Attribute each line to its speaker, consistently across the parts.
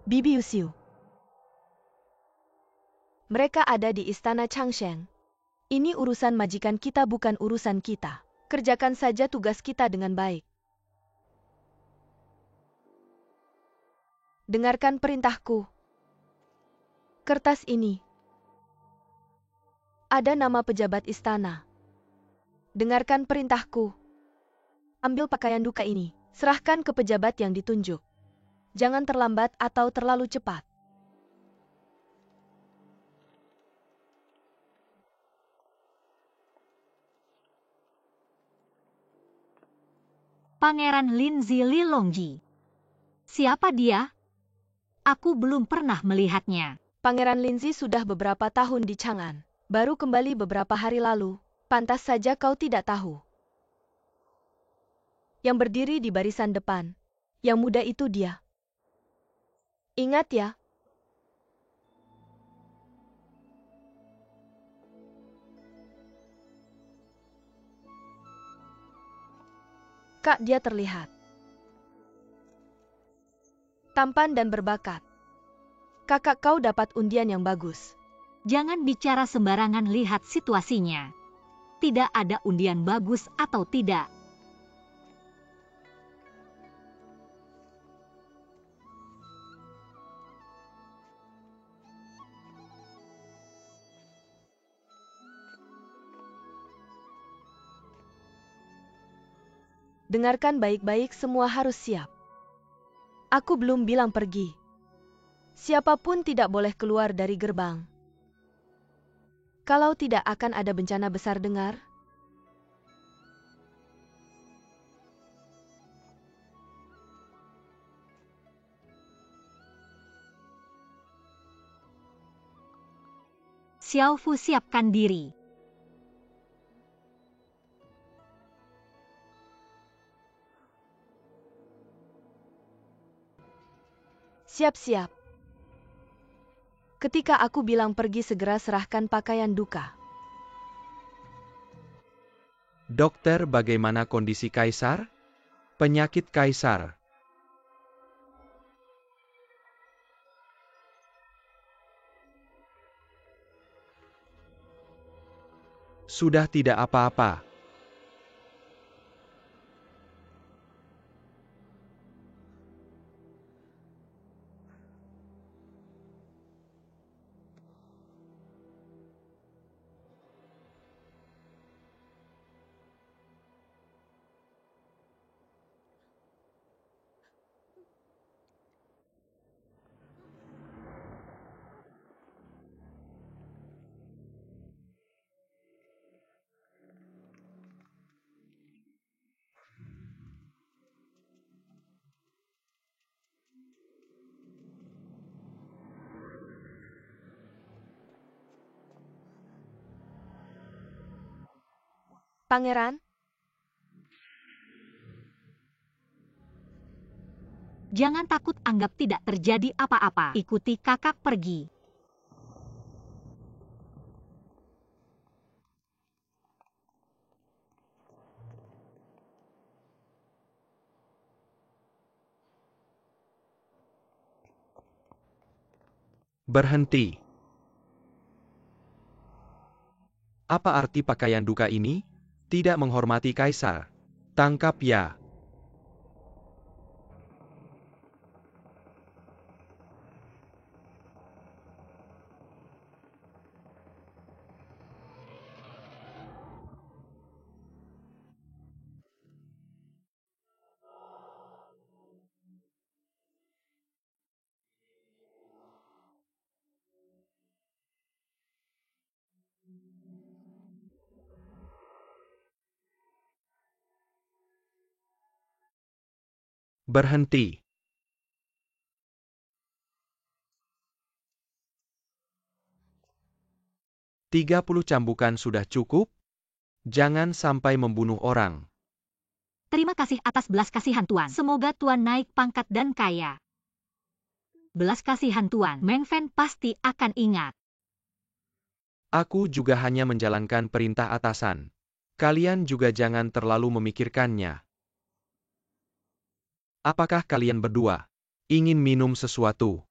Speaker 1: Bibi Usiu. Mereka ada di istana Changsheng. Ini urusan majikan kita, bukan urusan kita. Kerjakan saja tugas kita dengan baik. Dengarkan perintahku. Kertas ini. Ada nama pejabat istana. Dengarkan perintahku. Ambil pakaian duka ini. Serahkan ke pejabat yang ditunjuk. Jangan terlambat atau terlalu cepat.
Speaker 2: Pangeran Linzi Lilongji. Siapa dia? Aku belum pernah melihatnya.
Speaker 1: Pangeran Linzi sudah beberapa tahun di Chang'an. Baru kembali beberapa hari lalu. Pantas saja kau tidak tahu. Yang berdiri di barisan depan. Yang muda itu dia. Ingat ya. Kak, dia terlihat tampan dan berbakat. Kakak kau dapat undian yang bagus.
Speaker 2: Jangan bicara sembarangan, lihat situasinya. Tidak ada undian bagus atau tidak.
Speaker 1: Dengarkan baik-baik, semua harus siap. Aku belum bilang pergi. Siapapun tidak boleh keluar dari gerbang. Kalau tidak akan ada bencana besar, dengar?
Speaker 2: Xiaofu, siapkan diri.
Speaker 1: Siap-siap. Ketika aku bilang pergi, segera serahkan pakaian duka.
Speaker 3: Dokter, bagaimana kondisi Kaisar? Penyakit Kaisar. Sudah tidak apa-apa.
Speaker 1: Pangeran?
Speaker 2: Jangan takut, anggap tidak terjadi apa-apa. Ikuti kakak pergi.
Speaker 3: Berhenti. Apa arti pakaian duka ini? Tidak menghormati Kaisar. Tangkap ya. Berhenti. "30 cambukan sudah cukup? Jangan sampai membunuh orang."
Speaker 2: Terima kasih atas belas kasihan Tuan. Semoga Tuan naik pangkat dan kaya. Belas kasihan Tuan, Meng Fen pasti akan ingat.
Speaker 3: Aku juga hanya menjalankan perintah atasan. Kalian juga jangan terlalu memikirkannya. Apakah kalian berdua ingin minum sesuatu?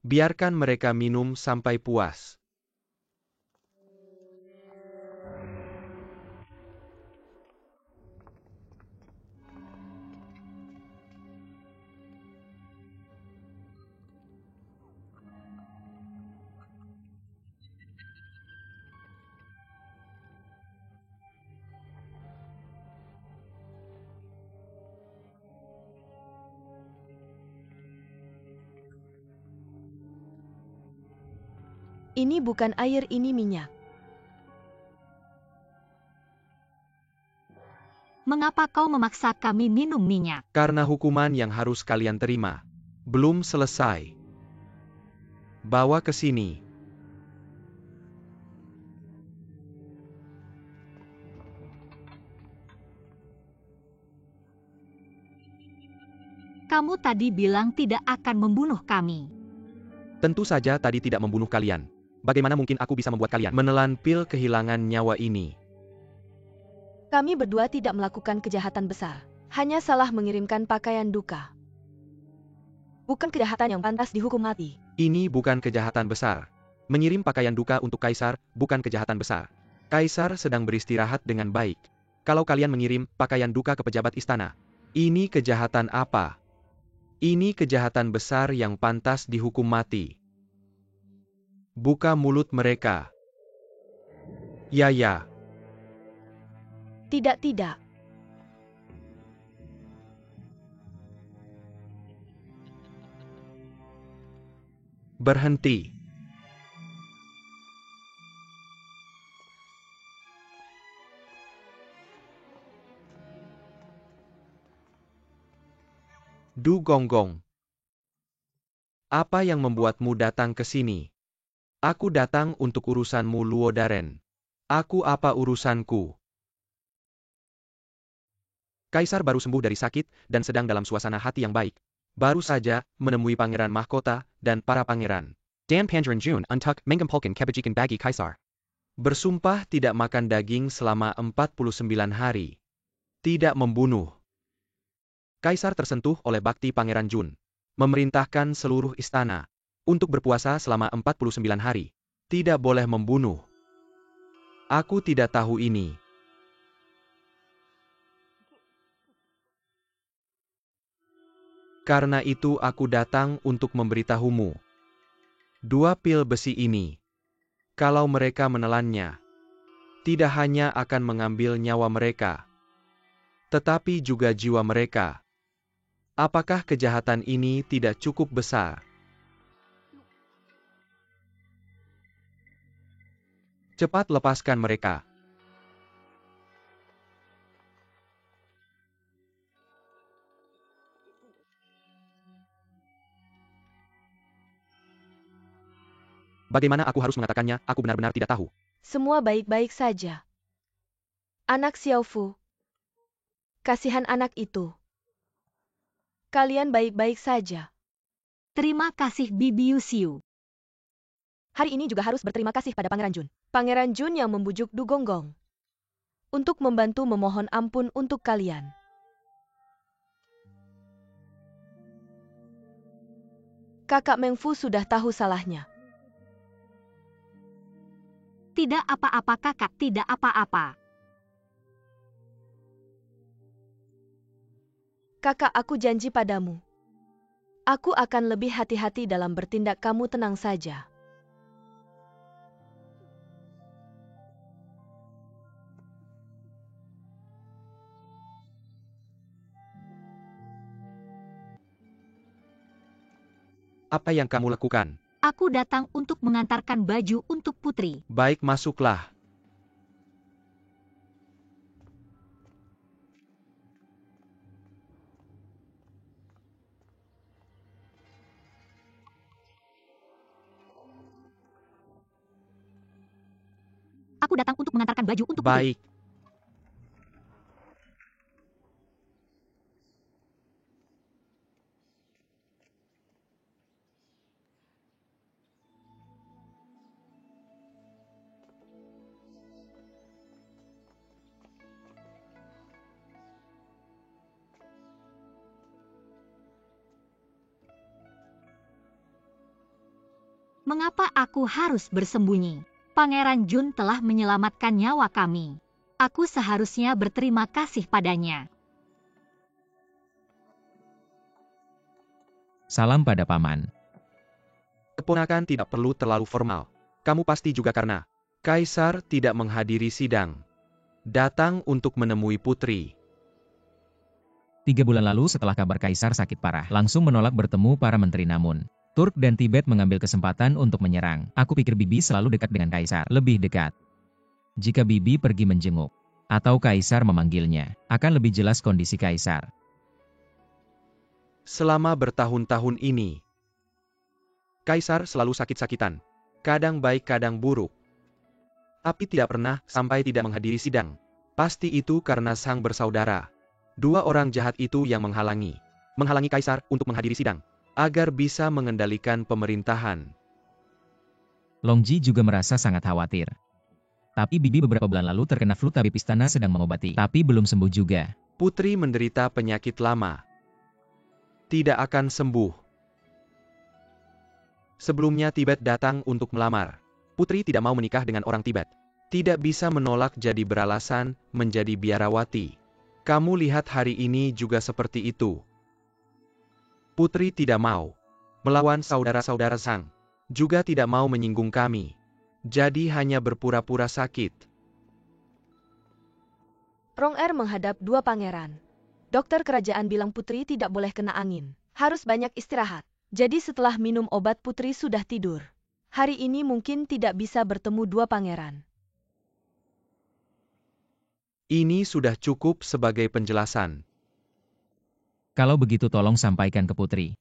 Speaker 3: Biarkan mereka minum sampai puas.
Speaker 1: Ini bukan air, ini minyak.
Speaker 2: Mengapa kau memaksa kami minum minyak?
Speaker 3: Karena hukuman yang harus kalian terima belum selesai. Bawa ke sini.
Speaker 2: Kamu tadi bilang tidak akan membunuh kami.
Speaker 3: Tentu saja tadi tidak membunuh kalian. Bagaimana mungkin aku bisa membuat kalian menelan pil kehilangan nyawa ini?
Speaker 1: Kami berdua tidak melakukan kejahatan besar. Hanya salah mengirimkan pakaian duka. Bukan kejahatan yang pantas dihukum mati.
Speaker 3: Ini bukan kejahatan besar. Mengirim pakaian duka untuk Kaisar bukan kejahatan besar. Kaisar sedang beristirahat dengan baik. Kalau kalian mengirim pakaian duka ke pejabat istana, ini kejahatan apa? Ini kejahatan besar yang pantas dihukum mati. Buka mulut mereka. Ya.
Speaker 1: Tidak.
Speaker 3: Berhenti. Du Gonggong. Apa yang membuatmu datang ke sini? Aku datang untuk urusanmu, Luodaren. Aku apa urusanku? Kaisar baru sembuh dari sakit dan sedang dalam suasana hati yang baik. Baru saja menemui pangeran mahkota dan para pangeran.
Speaker 4: Dan Pangeran Jun untuk mengumpulkan kebajikan bagi Kaisar.
Speaker 3: Bersumpah tidak makan daging selama 49 hari. Tidak membunuh. Kaisar tersentuh oleh bakti Pangeran Jun. Memerintahkan seluruh istana untuk berpuasa selama 49 hari. Tidak boleh membunuh. Aku tidak tahu ini. Karena itu aku datang untuk memberitahumu. 2 pil besi ini, kalau mereka menelannya, tidak hanya akan mengambil nyawa mereka, tetapi juga jiwa mereka. Apakah kejahatan ini tidak cukup besar? Cepat lepaskan mereka.
Speaker 4: Bagaimana aku harus mengatakannya? Aku benar-benar tidak tahu.
Speaker 1: Semua baik-baik saja. Anak Xiaofu. Kasihan anak itu. Kalian baik-baik saja.
Speaker 2: Terima kasih Bibi Yusiu.
Speaker 1: Hari ini juga harus berterima kasih pada Pangeran Jun. Pangeran Jun yang membujuk Du Gonggong untuk membantu memohon ampun untuk kalian. Kakak Mengfu sudah tahu salahnya.
Speaker 2: Tidak apa-apa kakak, tidak apa-apa.
Speaker 1: Kakak, aku janji padamu. Aku akan lebih hati-hati dalam bertindak, kamu tenang saja.
Speaker 3: Apa yang kamu lakukan?
Speaker 2: Aku datang untuk mengantarkan baju untuk putri.
Speaker 3: Baik, masuklah.
Speaker 2: Aku datang untuk mengantarkan baju untuk putri.
Speaker 3: Baik.
Speaker 2: Mengapa aku harus bersembunyi? Pangeran Jun telah menyelamatkan nyawa kami. Aku seharusnya berterima kasih padanya.
Speaker 5: Salam pada paman.
Speaker 3: Keponakan tidak perlu terlalu formal. Kamu pasti juga karena Kaisar tidak menghadiri sidang. Datang untuk menemui putri.
Speaker 5: 3 bulan lalu setelah kabar Kaisar sakit parah, langsung menolak bertemu para menteri namun Turk dan Tibet mengambil kesempatan untuk menyerang. Aku pikir Bibi selalu dekat dengan Kaisar, lebih dekat. Jika Bibi pergi menjenguk, atau Kaisar memanggilnya, akan lebih jelas kondisi Kaisar.
Speaker 3: Selama bertahun-tahun ini, Kaisar selalu sakit-sakitan. Kadang baik kadang buruk. Tapi tidak pernah sampai tidak menghadiri sidang. Pasti itu karena sang bersaudara. 2 orang jahat itu yang menghalangi Kaisar untuk menghadiri sidang, agar bisa mengendalikan pemerintahan.
Speaker 5: Longji juga merasa sangat khawatir. Tapi Bibi beberapa bulan lalu terkena flu tabib istana sedang mengobati, tapi belum sembuh juga.
Speaker 3: Putri menderita penyakit lama. Tidak akan sembuh. Sebelumnya Tibet datang untuk melamar. Putri tidak mau menikah dengan orang Tibet. Tidak bisa menolak jadi beralasan menjadi biarawati. Kamu lihat hari ini juga seperti itu. Putri tidak mau melawan saudara-saudara Sang. Juga tidak mau menyinggung kami. Jadi hanya berpura-pura sakit.
Speaker 1: Rong-er menghadap 2 pangeran. Dokter kerajaan bilang putri tidak boleh kena angin. Harus banyak istirahat. Jadi setelah minum obat putri sudah tidur. Hari ini mungkin tidak bisa bertemu 2 pangeran.
Speaker 3: Ini sudah cukup sebagai penjelasan.
Speaker 5: Kalau begitu tolong sampaikan ke Putri.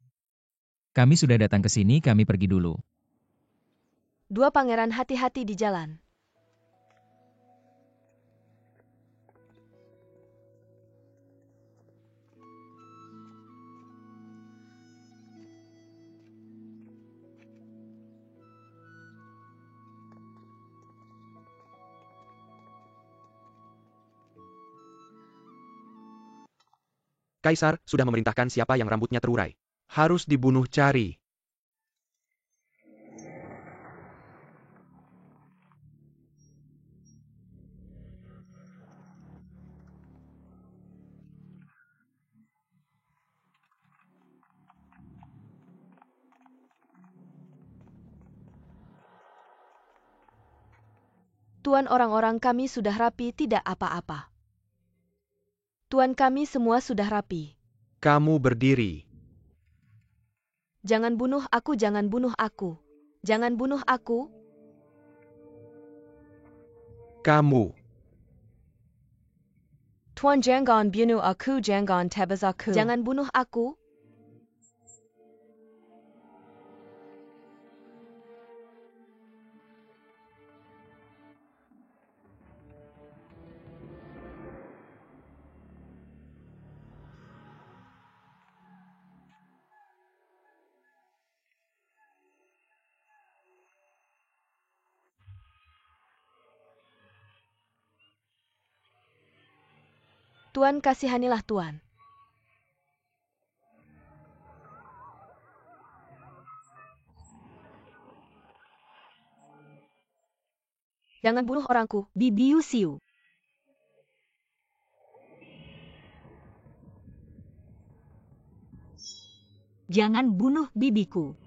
Speaker 5: Kami sudah datang ke sini, kami pergi dulu.
Speaker 1: 2 pangeran hati-hati di jalan.
Speaker 3: Kaisar sudah memerintahkan siapa yang rambutnya terurai. Harus dibunuh cari.
Speaker 1: Tuan, orang-orang kami sudah rapi, tidak apa-apa. Tuan, kami semua sudah rapi.
Speaker 3: Kamu berdiri.
Speaker 1: Jangan bunuh aku, jangan bunuh aku. Jangan bunuh aku.
Speaker 3: Kamu.
Speaker 1: Tuan, jangan bunuh aku, jangan tebas aku. Jangan bunuh aku. Tuan, kasihanilah Tuan. Jangan bunuh orangku.
Speaker 2: Bibi Yusiu. Jangan bunuh bibiku.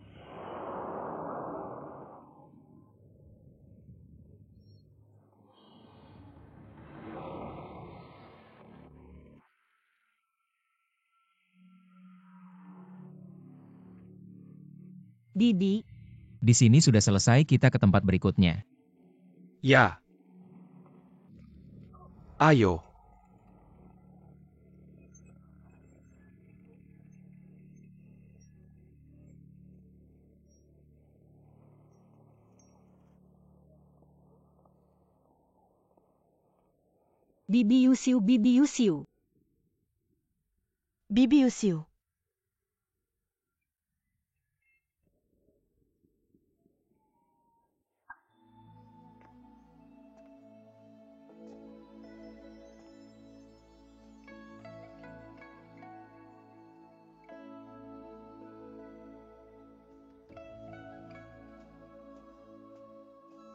Speaker 2: Bibi,
Speaker 5: Di sini sudah selesai, kita ke tempat berikutnya.
Speaker 3: Ya. Ayo.
Speaker 2: Bibi Yusiu, Bibi Yusiu.
Speaker 1: Bibi Yusiu.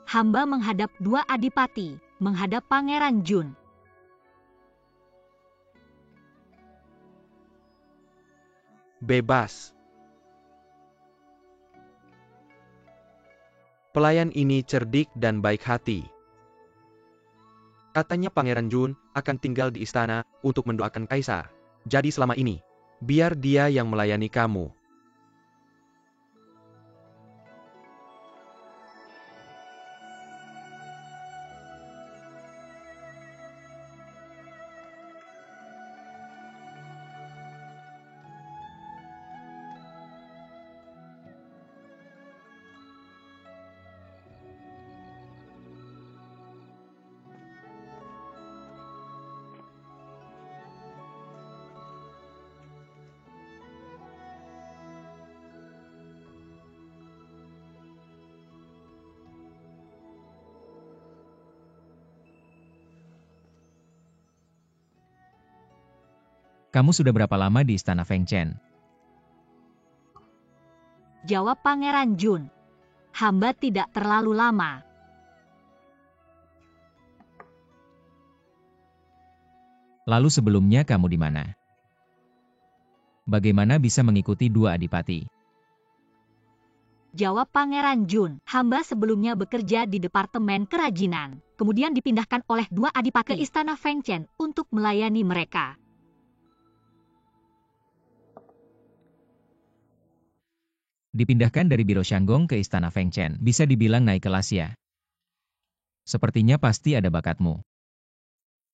Speaker 2: Hamba menghadap dua adipati, menghadap Pangeran Jun.
Speaker 3: Bebas. Pelayan ini cerdik dan baik hati. Katanya Pangeran Jun akan tinggal di istana untuk mendoakan kaisar. Jadi selama ini, biar dia yang melayani kamu.
Speaker 5: Kamu sudah berapa lama di istana Feng Chen?
Speaker 2: Jawab Pangeran Jun. Hamba tidak terlalu lama.
Speaker 5: Lalu sebelumnya kamu di mana? Bagaimana bisa mengikuti dua adipati?
Speaker 2: Jawab Pangeran Jun. Hamba sebelumnya bekerja di Departemen Kerajinan. Kemudian dipindahkan oleh dua adipati ke istana Feng Chen untuk melayani mereka.
Speaker 5: Dipindahkan dari Biro Shanggong ke istana Feng Chen. Bisa dibilang naik kelas ya. Sepertinya pasti ada bakatmu.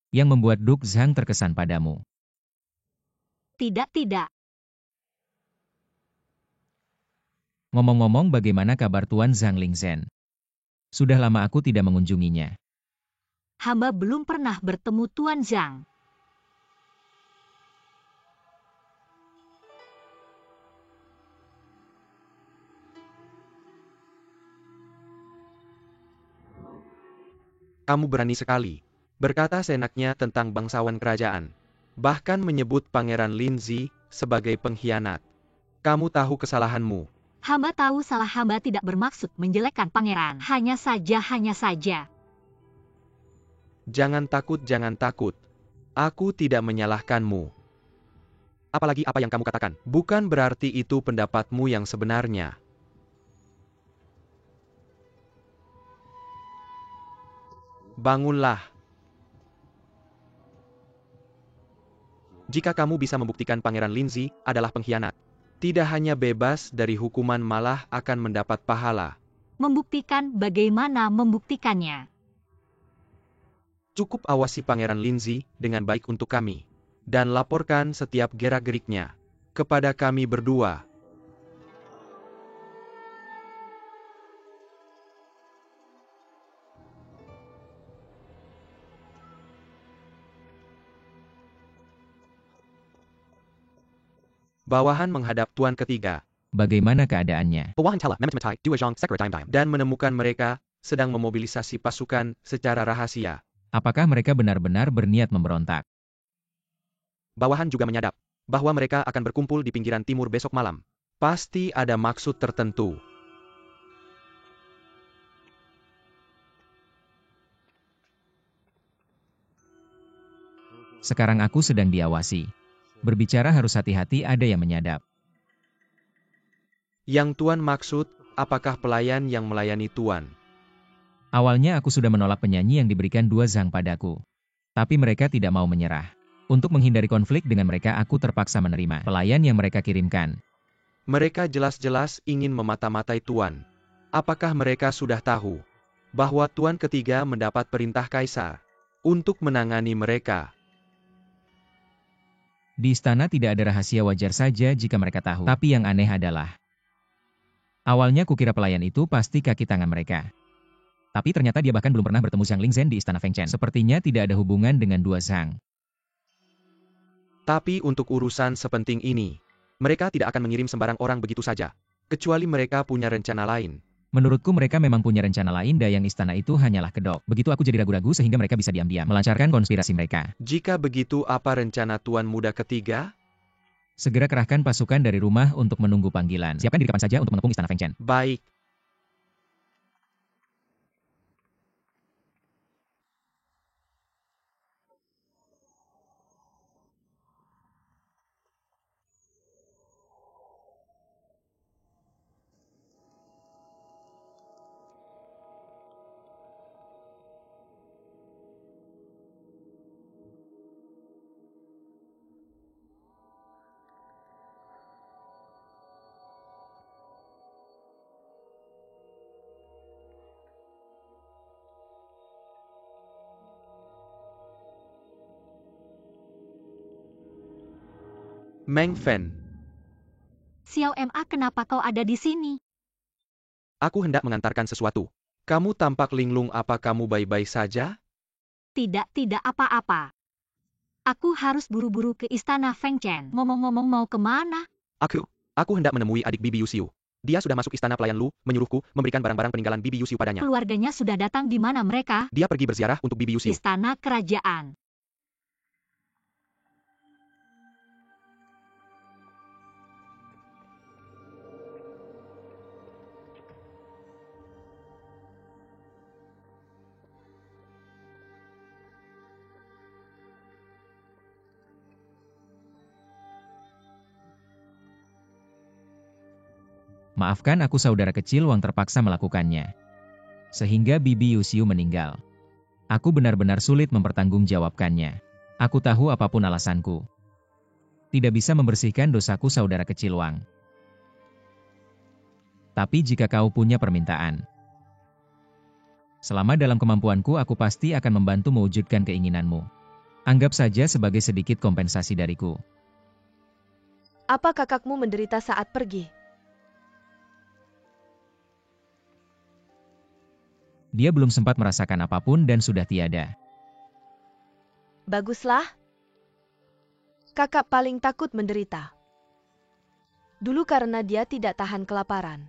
Speaker 5: Yang membuat Duk Zhang terkesan padamu.
Speaker 2: Tidak.
Speaker 5: Ngomong-ngomong, bagaimana kabar Tuan Zhang Lingzhen? Sudah lama aku tidak mengunjunginya.
Speaker 2: Hamba belum pernah bertemu Tuan Zhang.
Speaker 3: Kamu berani sekali berkata seenaknya tentang bangsawan kerajaan. Bahkan menyebut Pangeran Linzi sebagai pengkhianat. Kamu tahu kesalahanmu.
Speaker 2: Hamba tahu salah hamba tidak bermaksud menjelekkan pangeran. Hanya saja.
Speaker 3: Jangan takut. Aku tidak menyalahkanmu. Apalagi apa yang kamu katakan, bukan berarti itu pendapatmu yang sebenarnya. Bangunlah. Jika kamu bisa membuktikan Pangeran Linzi adalah pengkhianat, tidak hanya bebas dari hukuman malah akan mendapat pahala.
Speaker 2: Membuktikan bagaimana membuktikannya.
Speaker 3: Cukup awasi Pangeran Linzi dengan baik untuk kami. Dan laporkan setiap gerak-geriknya kepada kami berdua. Bawahan menghadap tuan ketiga.
Speaker 5: Bagaimana keadaannya?
Speaker 3: Dan menemukan mereka sedang memobilisasi pasukan secara rahasia.
Speaker 5: Apakah mereka benar-benar berniat memberontak?
Speaker 3: Bawahan juga menyadap bahwa mereka akan berkumpul di pinggiran timur besok malam. Pasti ada maksud tertentu.
Speaker 5: Sekarang aku sedang diawasi. Berbicara harus hati-hati, ada yang menyadap.
Speaker 3: Yang tuan maksud, apakah pelayan yang melayani tuan?
Speaker 5: Awalnya aku sudah menolak penyanyi yang diberikan dua Zhang padaku. Tapi mereka tidak mau menyerah. Untuk menghindari konflik dengan mereka, aku terpaksa menerima pelayan yang mereka kirimkan.
Speaker 3: Mereka jelas-jelas ingin memata-matai tuan. Apakah mereka sudah tahu bahwa tuan ketiga mendapat perintah kaisar untuk menangani mereka?
Speaker 5: Di istana tidak ada rahasia, wajar saja jika mereka tahu. Tapi yang aneh adalah, awalnya kukira pelayan itu pasti kaki tangan mereka. Tapi ternyata dia bahkan belum pernah bertemu Zhang Lingzhen di istana Feng Chen. Sepertinya tidak ada hubungan dengan dua Zhang.
Speaker 3: Tapi untuk urusan sepenting ini, mereka tidak akan mengirim sembarang orang begitu saja. Kecuali mereka punya rencana lain.
Speaker 5: Menurutku mereka memang punya rencana lain, dan yang istana itu hanyalah kedok. Begitu aku jadi ragu-ragu sehingga mereka bisa diam-diam melancarkan konspirasi mereka.
Speaker 3: Jika begitu, apa rencana tuan muda ketiga?
Speaker 5: Segera kerahkan pasukan dari rumah untuk menunggu panggilan. Siapkan diri kapan saja untuk mengepung istana Feng Chen.
Speaker 3: Baik. Meng Fen,
Speaker 2: Xiao Ma, kenapa kau ada di sini?
Speaker 3: aku hendak mengantarkan sesuatu. Kamu tampak linglung, apa kamu baik-baik saja?
Speaker 2: Tidak apa-apa. Aku harus buru-buru ke istana Feng Chen. Ngomong-ngomong, mau kemana?
Speaker 3: Aku hendak menemui adik Bibi Yusiu. Dia sudah masuk istana pelayan Lu, menyuruhku memberikan barang-barang peninggalan Bibi Yusiu padanya.
Speaker 2: Keluarganya sudah datang. Di mana mereka?
Speaker 3: Dia pergi berziarah untuk Bibi Yusiu.
Speaker 2: Istana kerajaan.
Speaker 5: Maafkan aku, saudara kecil Wang terpaksa melakukannya. Sehingga Bibi Yusiu meninggal. Aku benar-benar sulit mempertanggungjawabkannya. Aku tahu apapun alasanku. Tidak bisa membersihkan dosaku, saudara kecil Wang. Tapi jika kau punya permintaan, selama dalam kemampuanku, aku pasti akan membantu mewujudkan keinginanmu. Anggap saja sebagai sedikit kompensasi dariku.
Speaker 1: Apa kakakmu menderita saat pergi?
Speaker 5: Dia belum sempat merasakan apapun dan sudah tiada.
Speaker 1: Baguslah. Kakak paling takut menderita. Dulu karena dia tidak tahan kelaparan.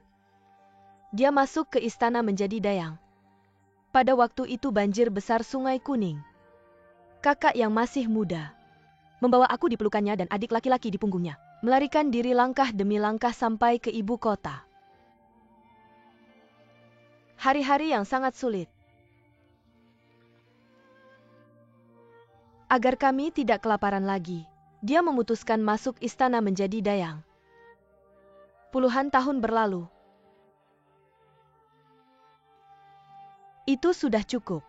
Speaker 1: Dia masuk ke istana menjadi dayang. Pada waktu itu banjir besar Sungai Kuning. Kakak yang masih muda membawa aku di pelukannya dan adik laki-laki di punggungnya, melarikan diri langkah demi langkah sampai ke ibu kota. Hari-hari yang sangat sulit. Agar kami tidak kelaparan lagi, dia memutuskan masuk istana menjadi dayang. Puluhan tahun berlalu. Itu sudah cukup.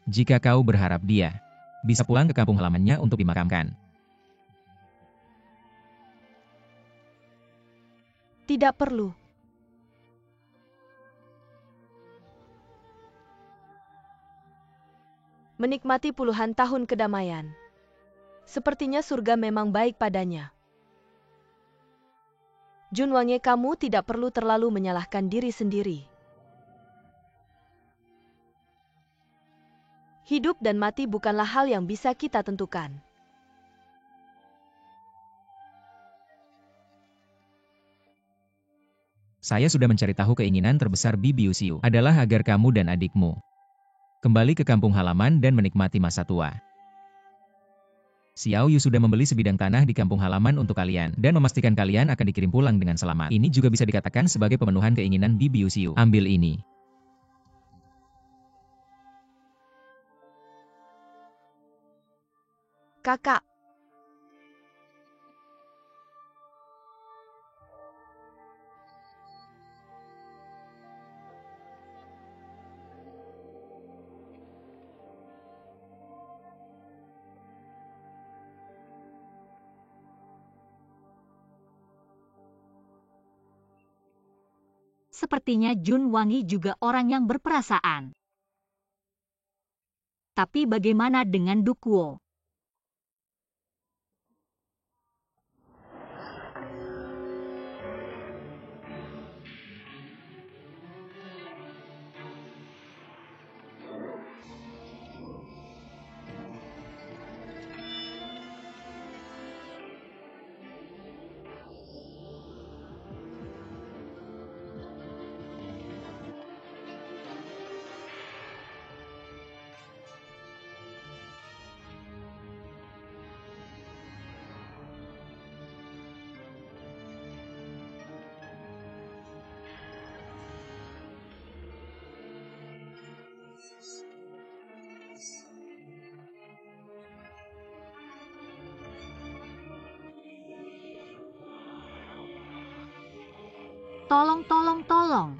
Speaker 5: Jika kau berharap dia bisa pulang ke kampung halamannya untuk dimakamkan,
Speaker 1: tidak perlu. Menikmati puluhan tahun kedamaian. Sepertinya surga memang baik padanya. Junwange, kamu tidak perlu terlalu menyalahkan diri sendiri. Hidup dan mati bukanlah hal yang bisa kita tentukan.
Speaker 5: saya sudah mencari tahu keinginan terbesar Bibi Yusiu adalah agar kamu dan adikmu kembali ke kampung halaman dan menikmati masa tua. Xiao Yu sudah membeli sebidang tanah di kampung halaman untuk kalian dan memastikan kalian akan dikirim pulang dengan selamat. Ini juga bisa dikatakan sebagai pemenuhan keinginan Bibi Yusiu. Ambil ini.
Speaker 1: Kakak.
Speaker 2: Sepertinya Jun Wangi juga orang yang berperasaan. Tapi bagaimana dengan Dukuo? Tolong.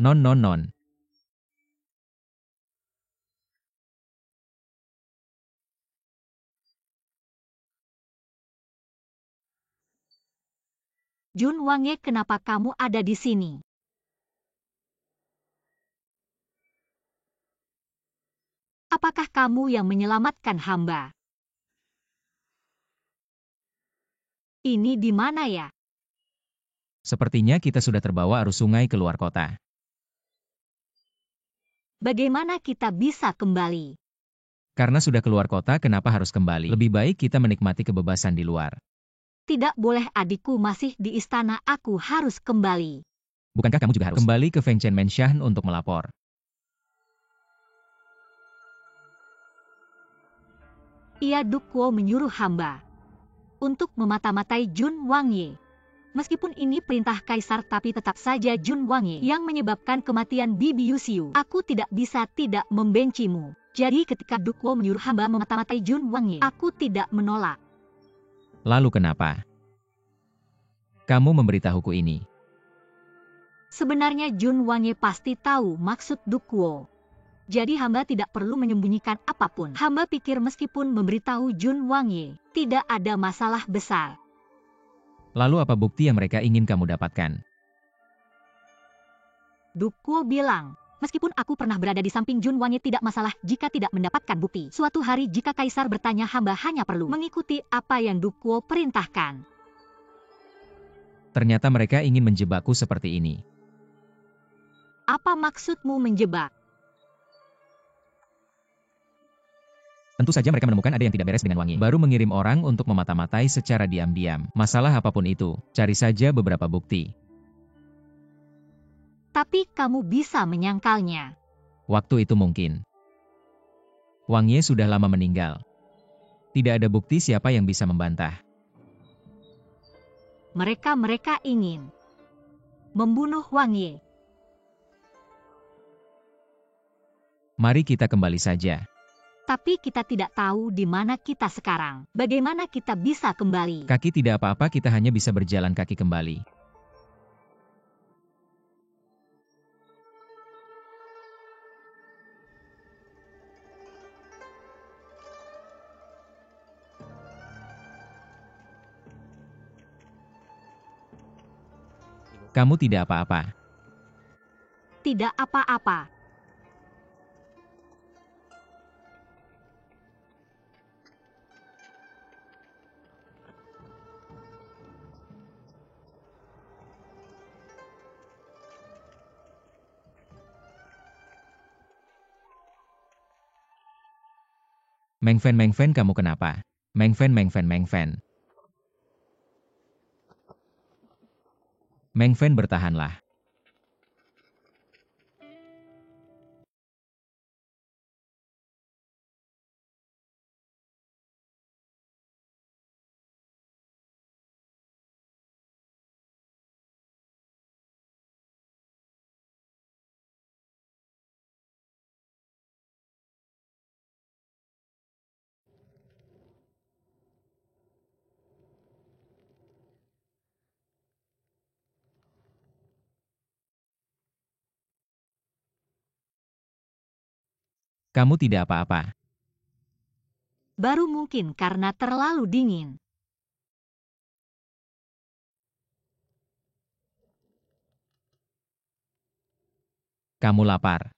Speaker 5: Non.
Speaker 2: Jun Wangye, kenapa kamu ada di sini? Apakah kamu yang menyelamatkan hamba? Ini di mana ya?
Speaker 5: Sepertinya kita sudah terbawa arus sungai keluar kota.
Speaker 2: Bagaimana kita bisa kembali?
Speaker 5: Karena sudah keluar kota, kenapa harus kembali? Lebih baik kita menikmati kebebasan di luar.
Speaker 2: Tidak boleh, adikku masih di istana, aku harus kembali.
Speaker 5: Bukankah kamu juga harus kembali ke Fengchen Mansion untuk melapor?
Speaker 2: Ia Dukuo menyuruh hamba untuk memata-matai Jun Wangye. Meskipun ini perintah kaisar, tapi tetap saja Jun Wangye yang menyebabkan kematian Bibi Yuxiu. Aku tidak bisa tidak membencimu. Jadi ketika Dukuo menyuruh hamba memata-matai Jun Wangye, aku tidak menolak.
Speaker 5: Lalu kenapa kamu memberitahuku ini?
Speaker 2: Sebenarnya Jun Wangye pasti tahu maksud Dukuo. Jadi hamba tidak perlu menyembunyikan apapun. Hamba pikir meskipun memberitahu Jun Wangye, tidak ada masalah besar.
Speaker 5: Lalu apa bukti yang mereka ingin kamu dapatkan?
Speaker 2: Dukuo bilang, meskipun aku pernah berada di samping Jun Wangye tidak masalah jika tidak mendapatkan bukti. Suatu hari jika kaisar bertanya, hamba hanya perlu mengikuti apa yang Dukuo perintahkan.
Speaker 5: Ternyata mereka ingin menjebakku seperti ini.
Speaker 2: Apa maksudmu menjebak?
Speaker 5: Tentu saja mereka menemukan ada yang tidak beres dengan Wangye. Baru mengirim orang untuk memata-matai secara diam-diam. Masalah apapun itu, cari saja beberapa bukti.
Speaker 2: Tapi kamu bisa menyangkalnya.
Speaker 5: Waktu itu mungkin. Wangye sudah lama meninggal. Tidak ada bukti siapa yang bisa membantah.
Speaker 2: Mereka ingin membunuh Wangye.
Speaker 5: Mari kita kembali saja.
Speaker 2: Tapi kita tidak tahu di mana kita sekarang. Bagaimana kita bisa kembali?
Speaker 5: Kaki tidak apa-apa, kita hanya bisa berjalan kaki kembali. Kamu tidak apa-apa.
Speaker 2: Tidak apa-apa.
Speaker 5: Mengfen, kamu kenapa? Mengfen. Mengfen, bertahanlah. Kamu tidak apa-apa.
Speaker 2: Baru mungkin karena terlalu dingin.
Speaker 5: Kamu lapar.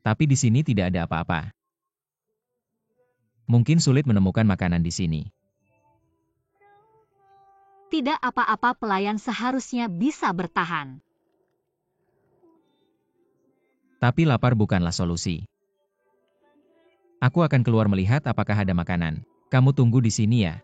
Speaker 5: Tapi di sini tidak ada apa-apa. Mungkin sulit menemukan makanan di sini.
Speaker 2: Tidak apa-apa, pelayan seharusnya bisa bertahan.
Speaker 5: Tapi lapar bukanlah solusi. Aku akan keluar melihat apakah ada makanan. Kamu tunggu di sini ya.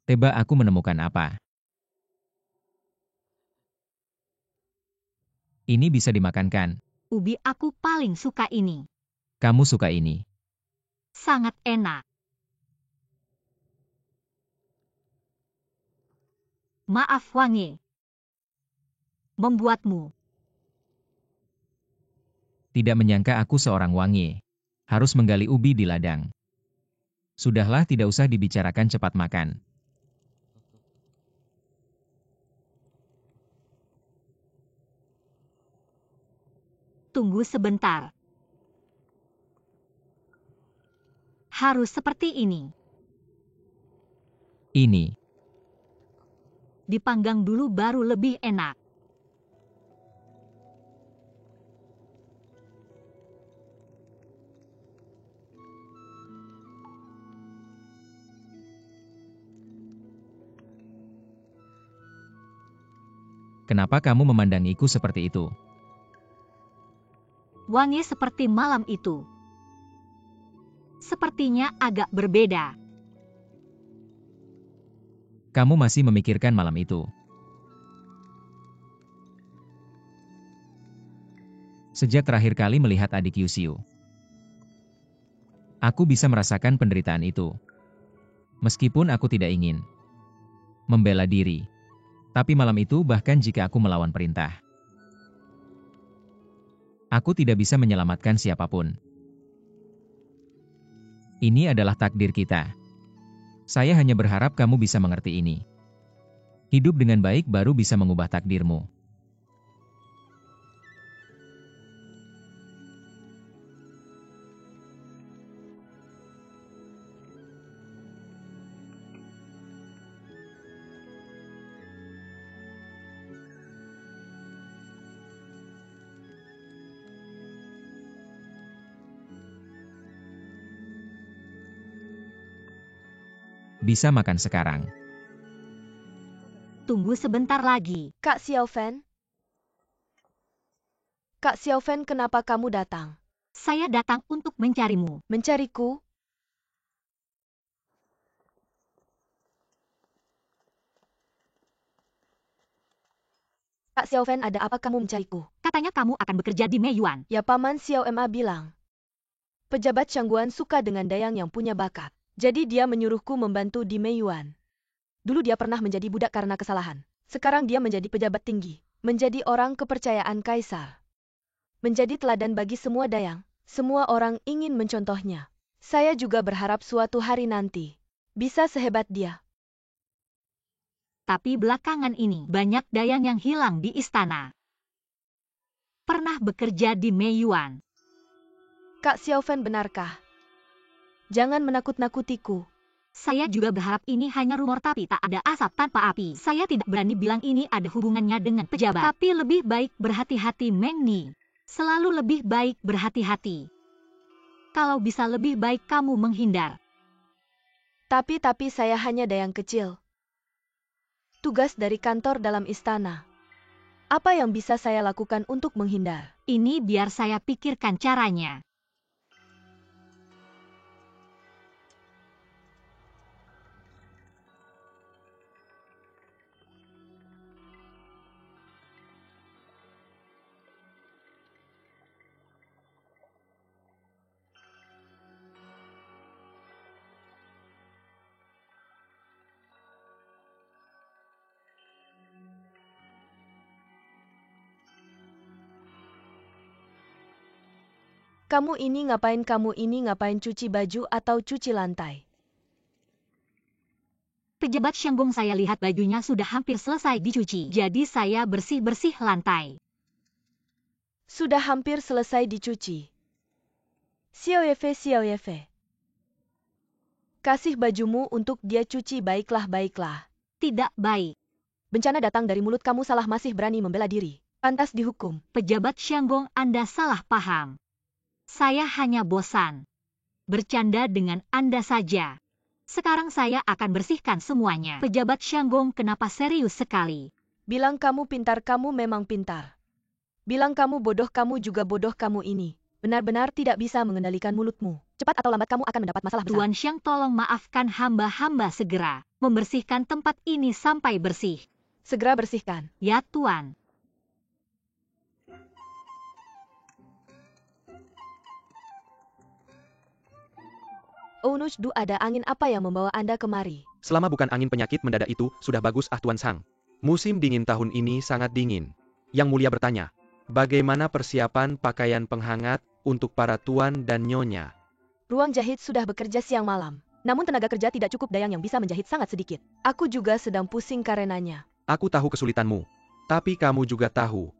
Speaker 5: Tebak aku menemukan apa? Ini bisa dimakankan.
Speaker 2: Ubi aku paling suka ini.
Speaker 5: Kamu suka ini.
Speaker 2: Sangat enak. Maaf Wangi. Membuatmu.
Speaker 5: Tidak menyangka aku seorang wangi. Harus menggali ubi di ladang. Sudahlah, tidak usah dibicarakan, cepat makan.
Speaker 2: Tunggu sebentar. Harus seperti ini.
Speaker 5: Ini.
Speaker 2: Dipanggang dulu baru lebih enak.
Speaker 5: Kenapa kamu memandangiku seperti itu?
Speaker 2: Wangi seperti malam itu. Sepertinya agak berbeda.
Speaker 5: Kamu masih memikirkan malam itu. Sejak terakhir kali melihat adik Yusiu, aku bisa merasakan penderitaan itu. Meskipun aku tidak ingin membela diri. Tapi malam itu, bahkan jika aku melawan perintah, aku tidak bisa menyelamatkan siapapun. Ini adalah takdir kita. Saya hanya berharap kamu bisa mengerti ini. Hidup dengan baik baru bisa mengubah takdirmu. Bisa makan sekarang.
Speaker 2: Tunggu sebentar lagi.
Speaker 1: Kak Xiaofen? Kak Xiaofen, kenapa kamu datang?
Speaker 2: Saya datang untuk mencarimu.
Speaker 1: Mencariku? Kak Xiaofen, ada apa kamu mencariku?
Speaker 2: Katanya kamu akan bekerja di Meiyuan.
Speaker 1: Ya, Paman Xiao Ma bilang. Pejabat Shangguan suka dengan Dayang yang punya bakat. Jadi dia menyuruhku membantu di Meiyuan. Dulu dia pernah menjadi budak karena kesalahan. Sekarang dia menjadi pejabat tinggi. Menjadi orang kepercayaan Kaisar. Menjadi teladan bagi semua Dayang. Semua orang ingin mencontohnya. Saya juga berharap suatu hari nanti bisa sehebat dia.
Speaker 2: Tapi belakangan ini banyak Dayang yang hilang di istana. Pernah bekerja di Meiyuan.
Speaker 1: Kak Xiaofen, benarkah? Jangan menakut-nakutiku.
Speaker 2: Saya juga berharap ini hanya rumor, tapi tak ada asap tanpa api. Saya tidak berani bilang ini ada hubungannya dengan pejabat. Tapi lebih baik berhati-hati, Meng Ni. Selalu lebih baik berhati-hati. Kalau bisa lebih baik kamu menghindar.
Speaker 1: Tapi saya hanya Dayang kecil. Tugas dari kantor dalam istana. Apa yang bisa saya lakukan untuk menghindar?
Speaker 2: Ini biar saya pikirkan caranya.
Speaker 1: Kamu ini ngapain cuci baju atau cuci lantai?
Speaker 2: Pejabat Shanggong, saya lihat bajunya sudah hampir selesai dicuci. Jadi saya bersih-bersih lantai.
Speaker 1: Sudah hampir selesai dicuci. Xiao Yefe. Kasih bajumu untuk dia cuci, baiklah.
Speaker 2: Tidak baik.
Speaker 1: Bencana datang dari mulut kamu, salah masih berani membela diri. Pantas dihukum.
Speaker 2: Pejabat Shanggong, Anda salah paham. Saya hanya bosan bercanda dengan Anda saja. Sekarang saya akan bersihkan semuanya. Pejabat Shanggong, kenapa serius sekali?
Speaker 1: Bilang kamu pintar, kamu memang pintar. Bilang kamu bodoh, kamu juga bodoh. Kamu ini benar-benar tidak bisa mengendalikan mulutmu. Cepat atau lambat kamu akan mendapat masalah besar.
Speaker 2: Tuan Xiang, tolong maafkan hamba segera. membersihkan tempat ini sampai bersih.
Speaker 1: Segera bersihkan.
Speaker 2: Ya, Tuan.
Speaker 1: Onujdu, ada angin apa yang membawa Anda kemari?
Speaker 3: Selama bukan angin penyakit mendadak itu, sudah bagus Tuan Sang. Musim dingin tahun ini sangat dingin. Yang Mulia bertanya, bagaimana persiapan pakaian penghangat untuk para tuan dan nyonya?
Speaker 1: Ruang jahit sudah bekerja siang malam. Namun tenaga kerja tidak cukup, dayang yang bisa menjahit sangat sedikit. Aku juga sedang pusing karenanya.
Speaker 3: Aku tahu kesulitanmu. Tapi kamu juga tahu,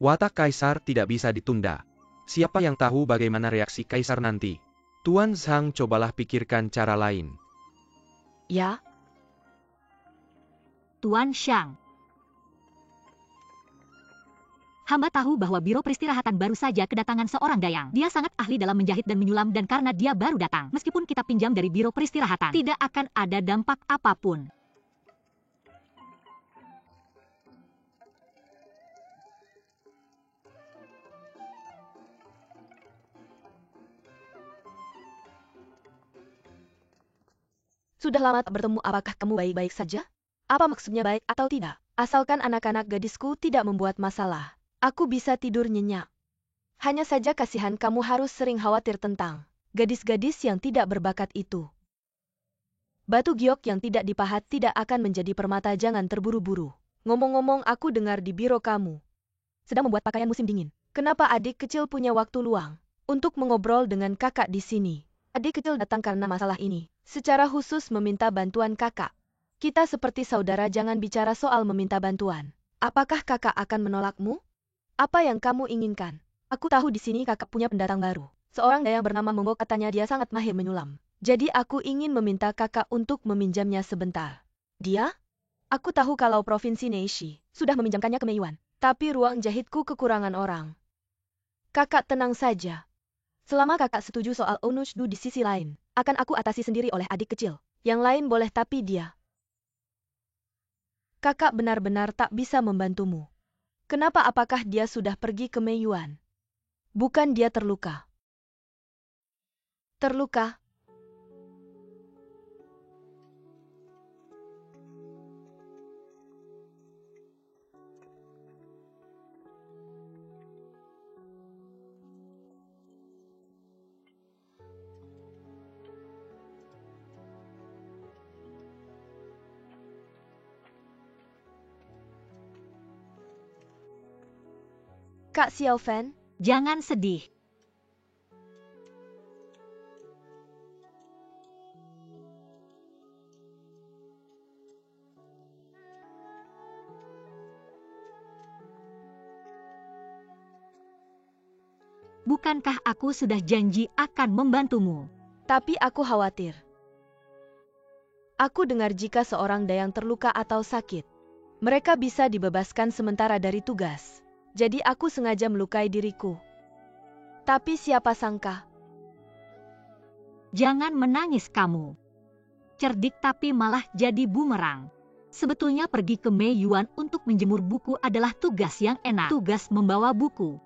Speaker 3: watak kaisar tidak bisa ditunda. Siapa yang tahu bagaimana reaksi kaisar nanti? Tuan Sang, cobalah pikirkan cara lain.
Speaker 1: Ya?
Speaker 2: Tuan Shang. Hamba tahu bahwa Biro Peristirahatan baru saja kedatangan seorang dayang. Dia sangat ahli dalam menjahit dan menyulam, dan karena dia baru datang, meskipun kita pinjam dari Biro Peristirahatan, tidak akan ada dampak apapun.
Speaker 1: Sudah lama tak bertemu, apakah kamu baik-baik saja? Apa maksudnya baik atau tidak? Asalkan anak-anak gadisku tidak membuat masalah, aku bisa tidur nyenyak. Hanya saja kasihan kamu harus sering khawatir tentang gadis-gadis yang tidak berbakat itu. Batu giok yang tidak dipahat tidak akan menjadi permata, jangan terburu-buru. Ngomong-ngomong, aku dengar di biro kamu sedang membuat pakaian musim dingin. Kenapa adik kecil punya waktu luang untuk mengobrol dengan kakak di sini? Adik kecil datang karena masalah ini. Secara khusus meminta bantuan kakak. Kita seperti saudara, jangan bicara soal meminta bantuan. Apakah kakak akan menolakmu? Apa yang kamu inginkan? Aku tahu di sini kakak punya pendatang baru. Seorang dayang bernama Monggo, katanya dia sangat mahir menyulam. Jadi aku ingin meminta kakak untuk meminjamnya sebentar. Dia? Aku tahu kalau Provinsi Neishi sudah meminjamkannya ke Meiyuan. Tapi ruang jahitku kekurangan orang. Kakak tenang saja. Selama kakak setuju soal Onujdu di sisi lain, akan aku atasi sendiri oleh adik kecil. Yang lain boleh, tapi dia. Kakak benar-benar tak bisa membantumu. Kenapa? Apakah dia sudah pergi ke Meiyuan? Bukan dia terluka. Terluka? Kak Xiaofan,
Speaker 2: Jangan sedih. Bukankah aku sudah janji akan membantumu?
Speaker 1: tapi aku khawatir. Aku dengar jika seorang dayang terluka atau sakit, mereka bisa dibebaskan sementara dari tugas. Jadi aku sengaja melukai diriku. Tapi siapa sangka?
Speaker 2: Jangan menangis kamu. Cerdik tapi malah jadi bumerang. Sebetulnya pergi ke Meiyuan untuk menjemur buku adalah tugas yang enak. Tugas membawa buku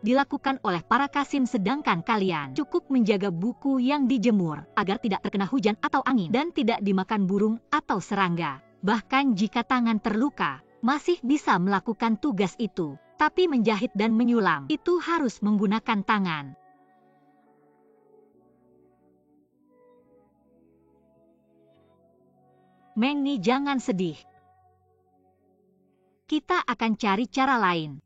Speaker 2: dilakukan oleh para kasim, sedangkan kalian cukup menjaga buku yang dijemur agar tidak terkena hujan atau angin dan tidak dimakan burung atau serangga. Bahkan jika tangan terluka, masih bisa melakukan tugas itu. Tapi menjahit dan menyulam itu harus menggunakan tangan. Mengni, jangan sedih. Kita akan cari cara lain.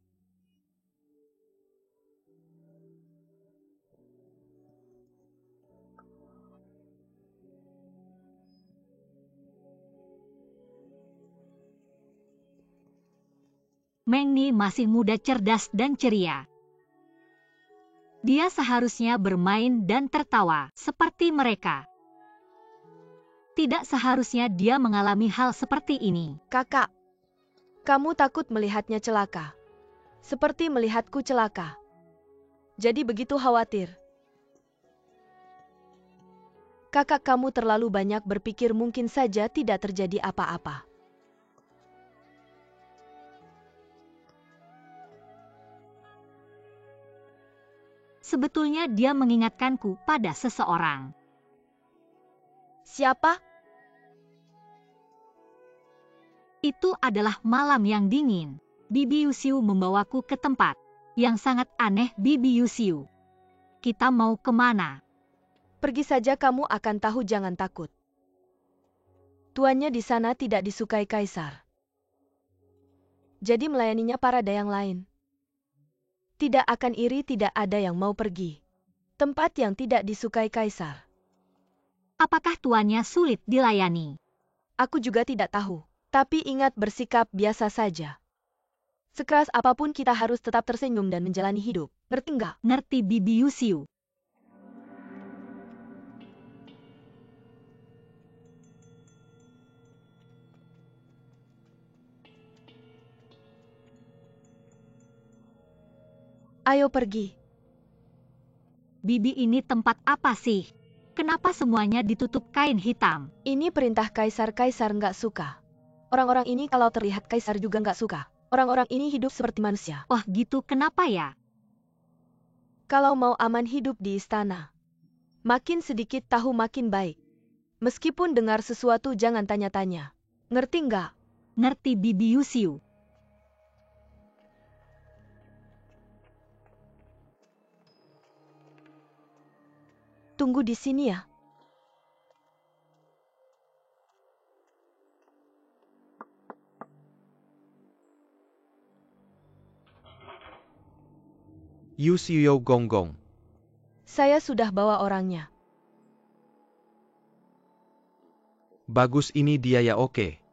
Speaker 2: Mengni masih muda, cerdas, dan ceria. Dia seharusnya bermain dan tertawa seperti mereka. Tidak seharusnya dia mengalami hal seperti ini.
Speaker 1: Kakak, kamu takut melihatnya celaka. Seperti melihatku celaka. Jadi begitu khawatir. Kakak, kamu terlalu banyak berpikir, mungkin saja tidak terjadi apa-apa.
Speaker 2: Sebetulnya dia mengingatkanku pada seseorang.
Speaker 1: Siapa?
Speaker 2: Itu adalah malam yang dingin. Bibi Yusiu membawaku ke tempat yang sangat aneh. Bibi Yusiu, kita mau kemana?
Speaker 1: Pergi saja, kamu akan tahu, jangan takut. Tuannya di sana tidak disukai kaisar. Jadi melayaninya para dayang lain. Tidak akan iri, tidak ada yang mau pergi. Tempat yang tidak disukai kaisar.
Speaker 2: Apakah tuannya sulit dilayani?
Speaker 1: Aku juga tidak tahu. Tapi ingat, bersikap biasa saja. Sekeras apapun kita harus tetap tersenyum dan menjalani hidup. Ngerti nggak?
Speaker 2: Ngerti, Bibi Yusiu.
Speaker 1: Ayo pergi.
Speaker 2: Bibi, ini tempat apa sih? Kenapa semuanya ditutup kain hitam?
Speaker 1: Ini perintah kaisar. Kaisar nggak suka. Orang-orang ini kalau terlihat kaisar juga nggak suka. Orang-orang ini hidup seperti manusia.
Speaker 2: Wah, gitu, kenapa ya?
Speaker 1: Kalau mau aman hidup di istana, makin sedikit tahu makin baik. Meskipun dengar sesuatu jangan tanya-tanya. Ngerti nggak?
Speaker 2: Ngerti, Bibi Yusiu.
Speaker 1: Tunggu di sini ya.
Speaker 3: Yusiu Gonggong.
Speaker 1: Saya sudah bawa orangnya.
Speaker 3: Bagus, ini dia ya. Oke.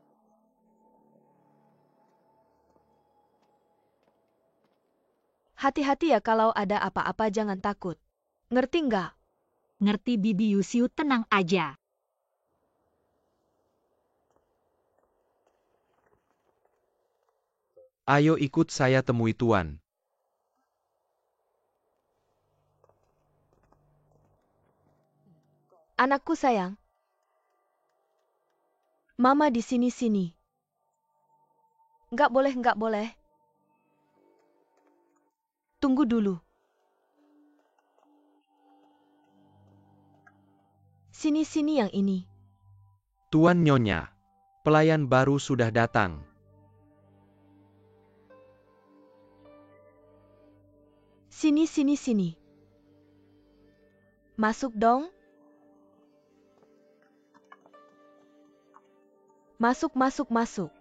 Speaker 1: Hati-hati ya, kalau ada apa-apa jangan takut. Ngerti nggak?
Speaker 2: Ngerti, Bibi Yusiu, tenang aja.
Speaker 3: Ayo ikut saya temui tuan.
Speaker 1: Anakku sayang. Mama di sini-sini. Nggak boleh, nggak boleh. Tunggu dulu. Sini-sini yang ini.
Speaker 3: Tuan Nyonya, pelayan baru sudah datang.
Speaker 1: Sini, sini, sini. Masuk dong. Masuk, masuk, masuk.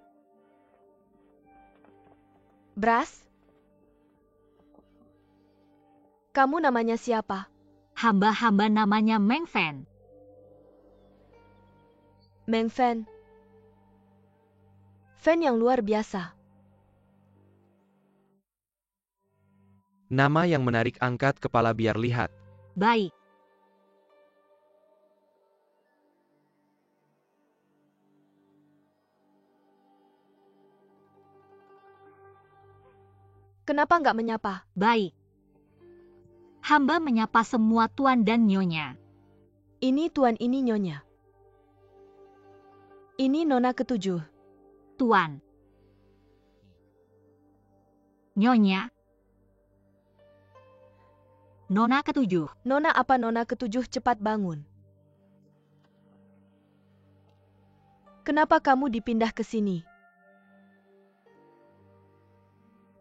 Speaker 1: Bras? Kamu namanya siapa?
Speaker 2: Hamba namanya Meng Fen.
Speaker 1: Meng Fen. Fen yang luar biasa.
Speaker 3: Nama yang menarik, angkat kepala biar lihat.
Speaker 2: Baik.
Speaker 1: Kenapa nggak menyapa?
Speaker 2: Baik. Hamba menyapa semua tuan dan nyonya.
Speaker 1: Ini tuan, ini nyonya. Ini nona ketujuh.
Speaker 2: Tuan. Nyonya. Nona ketujuh.
Speaker 1: Nona apa nona ketujuh, cepat bangun. Kenapa kamu dipindah ke sini?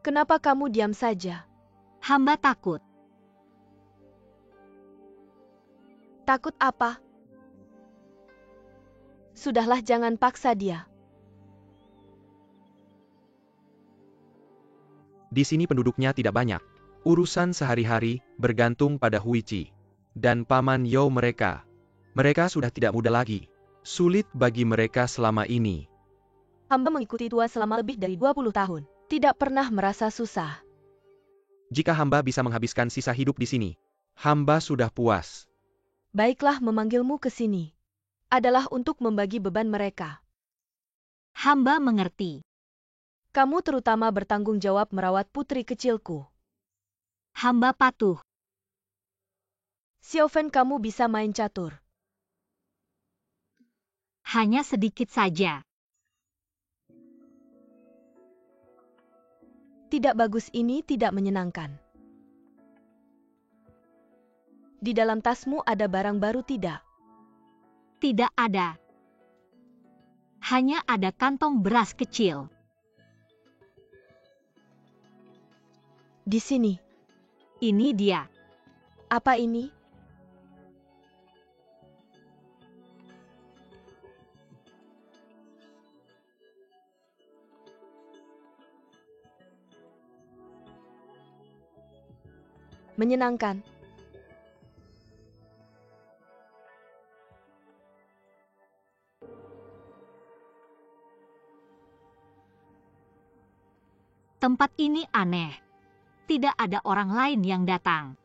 Speaker 1: Kenapa kamu diam saja?
Speaker 2: Hamba takut.
Speaker 1: Takut apa? Sudahlah, jangan paksa dia.
Speaker 3: Di sini penduduknya tidak banyak. Urusan sehari-hari bergantung pada Huichi dan Paman Yo mereka. Mereka sudah tidak muda lagi. Sulit bagi mereka selama ini.
Speaker 1: Hamba mengikuti tua selama lebih dari 20 tahun. Tidak pernah merasa susah.
Speaker 3: Jika hamba bisa menghabiskan sisa hidup di sini, hamba sudah puas.
Speaker 1: Baiklah, memanggilmu ke sini adalah untuk membagi beban mereka.
Speaker 2: Hamba mengerti.
Speaker 1: Kamu terutama bertanggung jawab merawat putri kecilku.
Speaker 2: Hamba patuh.
Speaker 1: Xiaofen, kamu bisa main catur.
Speaker 2: Hanya sedikit saja.
Speaker 1: Tidak bagus, ini tidak menyenangkan. Di dalam tasmu ada barang baru tidak?
Speaker 2: Tidak ada. hanya ada kantong beras kecil.
Speaker 1: Di sini.
Speaker 2: Ini dia.
Speaker 1: Apa ini? Menyenangkan.
Speaker 2: Tempat ini aneh. Tidak ada orang lain yang datang.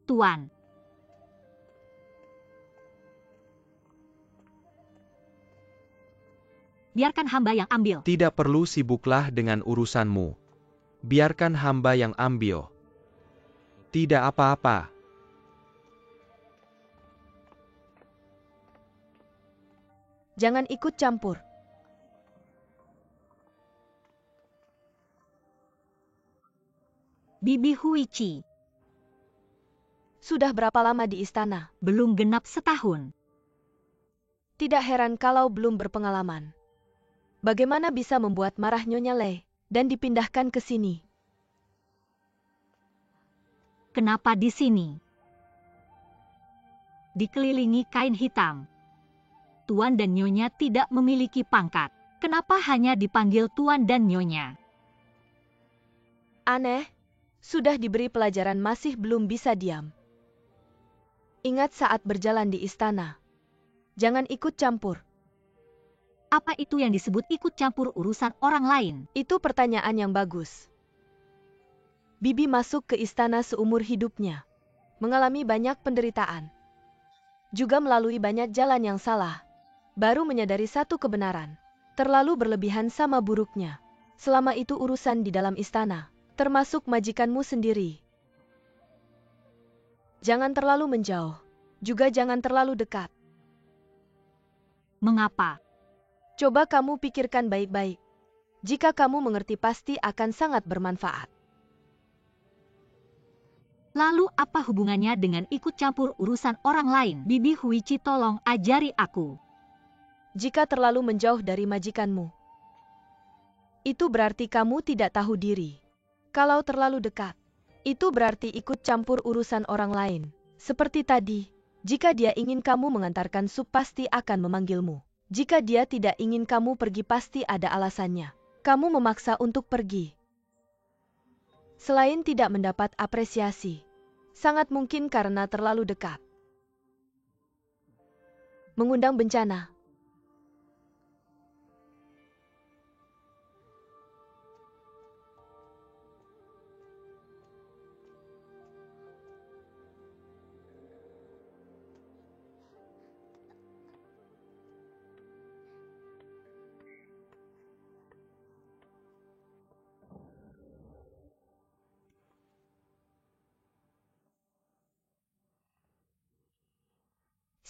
Speaker 2: Tuan. Biarkan hamba yang ambil.
Speaker 3: Tidak perlu sibuklah dengan urusanmu. Biarkan hamba yang ambil. Tidak apa-apa.
Speaker 1: Jangan ikut campur.
Speaker 2: Bibi Huichi.
Speaker 1: Sudah berapa lama di istana?
Speaker 2: Belum genap setahun.
Speaker 1: Tidak heran kalau belum berpengalaman. Bagaimana bisa membuat marah Nyonya Lei dan dipindahkan ke sini?
Speaker 2: Kenapa di sini? Dikelilingi kain hitam. Tuan dan Nyonya tidak memiliki pangkat. Kenapa hanya dipanggil Tuan dan Nyonya?
Speaker 1: Aneh, sudah diberi pelajaran masih belum bisa diam. Ingat saat berjalan di istana. Jangan ikut campur.
Speaker 2: Apa itu yang disebut ikut campur urusan orang lain?
Speaker 1: Itu pertanyaan yang bagus. Bibi masuk ke istana seumur hidupnya. Mengalami banyak penderitaan. Juga melalui banyak jalan yang salah. Baru menyadari satu kebenaran. Terlalu berlebihan sama buruknya. Selama itu urusan di dalam istana. Termasuk majikanmu sendiri. Jangan terlalu menjauh. Juga jangan terlalu dekat.
Speaker 2: Mengapa?
Speaker 1: Coba kamu pikirkan baik-baik. Jika kamu mengerti pasti akan sangat bermanfaat.
Speaker 2: Lalu apa hubungannya dengan ikut campur urusan orang lain? Bibi Huichi, tolong ajari aku.
Speaker 1: Jika terlalu menjauh dari majikanmu, itu berarti kamu tidak tahu diri. Kalau terlalu dekat, itu berarti ikut campur urusan orang lain. Seperti tadi, jika dia ingin kamu mengantarkan sup pasti akan memanggilmu. Jika dia tidak ingin kamu pergi pasti ada alasannya. Kamu memaksa untuk pergi. Selain tidak mendapat apresiasi, sangat mungkin karena terlalu dekat. Mengundang bencana.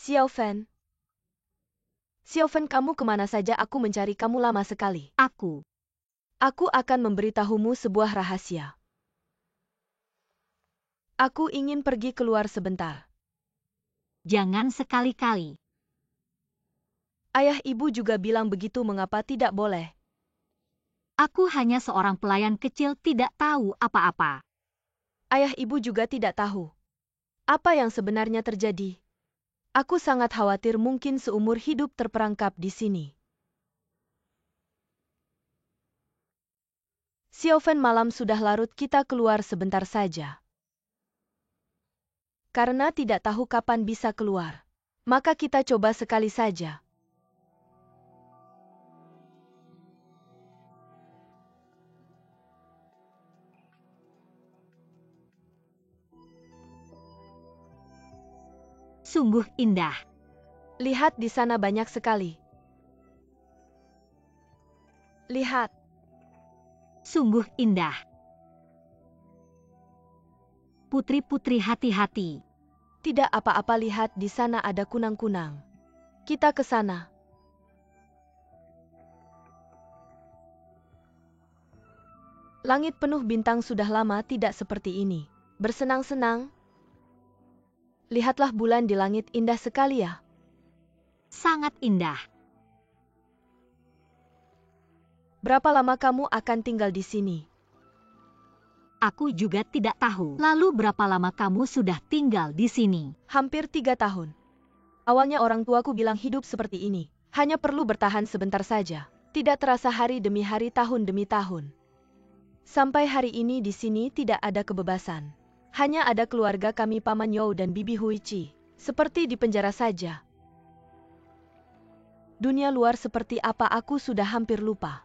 Speaker 1: Xiaofan. Xiaofan, kamu kemana saja? Aku mencari kamu lama sekali.
Speaker 2: Aku
Speaker 1: akan memberitahumu sebuah rahasia. Aku ingin pergi keluar sebentar.
Speaker 2: Jangan sekali-kali.
Speaker 1: Ayah ibu juga bilang begitu, mengapa tidak boleh?
Speaker 2: Aku hanya seorang pelayan kecil, tidak tahu apa-apa.
Speaker 1: Ayah ibu juga tidak tahu. Apa yang sebenarnya terjadi? Aku sangat khawatir mungkin seumur hidup terperangkap di sini. Xiaofan, malam sudah larut, kita keluar sebentar saja. Karena tidak tahu kapan bisa keluar, maka kita coba sekali saja.
Speaker 2: Sungguh indah.
Speaker 1: Lihat di sana banyak sekali. Lihat.
Speaker 2: Sungguh indah. Putri-putri, hati-hati.
Speaker 1: Tidak apa-apa, lihat di sana ada kunang-kunang. Kita ke sana. Langit penuh bintang sudah lama tidak seperti ini. Bersenang-senang. Lihatlah bulan di langit, indah sekali ya.
Speaker 2: Sangat indah.
Speaker 1: Berapa lama kamu akan tinggal di sini?
Speaker 2: Aku juga tidak tahu. Lalu berapa lama kamu sudah tinggal di sini?
Speaker 1: Hampir 3 tahun. Awalnya orang tuaku bilang hidup seperti ini. Hanya perlu bertahan sebentar saja. Tidak terasa hari demi hari, tahun demi tahun. Sampai hari ini di sini tidak ada kebebasan. Hanya ada keluarga kami, Paman You dan Bibi Huichi. Seperti di penjara saja. Dunia luar seperti apa aku sudah hampir lupa.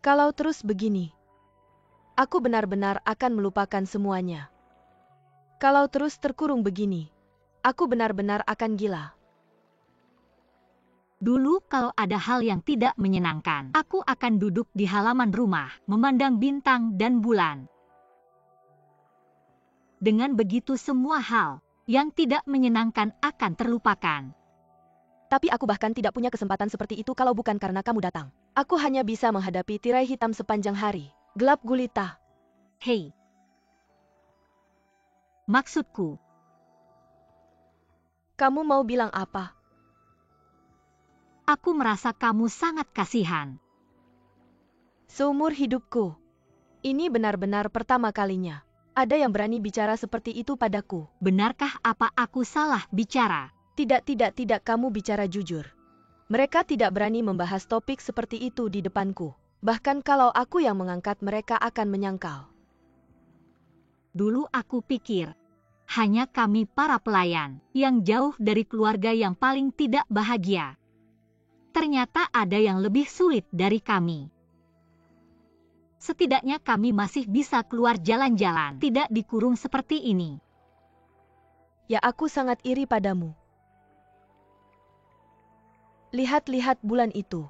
Speaker 1: Kalau terus begini, aku benar-benar akan melupakan semuanya. Kalau terus terkurung begini, aku benar-benar akan gila.
Speaker 2: Dulu kalau ada hal yang tidak menyenangkan, aku akan duduk di halaman rumah, memandang bintang dan bulan. Dengan begitu semua hal yang tidak menyenangkan akan terlupakan.
Speaker 1: Tapi aku bahkan tidak punya kesempatan seperti itu kalau bukan karena kamu datang. Aku hanya bisa menghadapi tirai hitam sepanjang hari. Gelap gulita.
Speaker 2: Hei. Maksudku.
Speaker 1: Kamu mau bilang apa?
Speaker 2: Aku merasa kamu sangat kasihan.
Speaker 1: Seumur hidupku. Ini benar-benar pertama kalinya. Ada yang berani bicara seperti itu padaku.
Speaker 2: Benarkah apa aku salah bicara?
Speaker 1: Tidak, kamu bicara jujur. Mereka tidak berani membahas topik seperti itu di depanku. Bahkan kalau aku yang mengangkat, mereka akan menyangkal.
Speaker 2: Dulu aku pikir, hanya kami para pelayan, yang jauh dari keluarga yang paling tidak bahagia. Ternyata ada yang lebih sulit dari kami. Setidaknya kami masih bisa keluar jalan-jalan, tidak dikurung seperti ini.
Speaker 1: Ya, aku sangat iri padamu. Lihat-lihat bulan itu.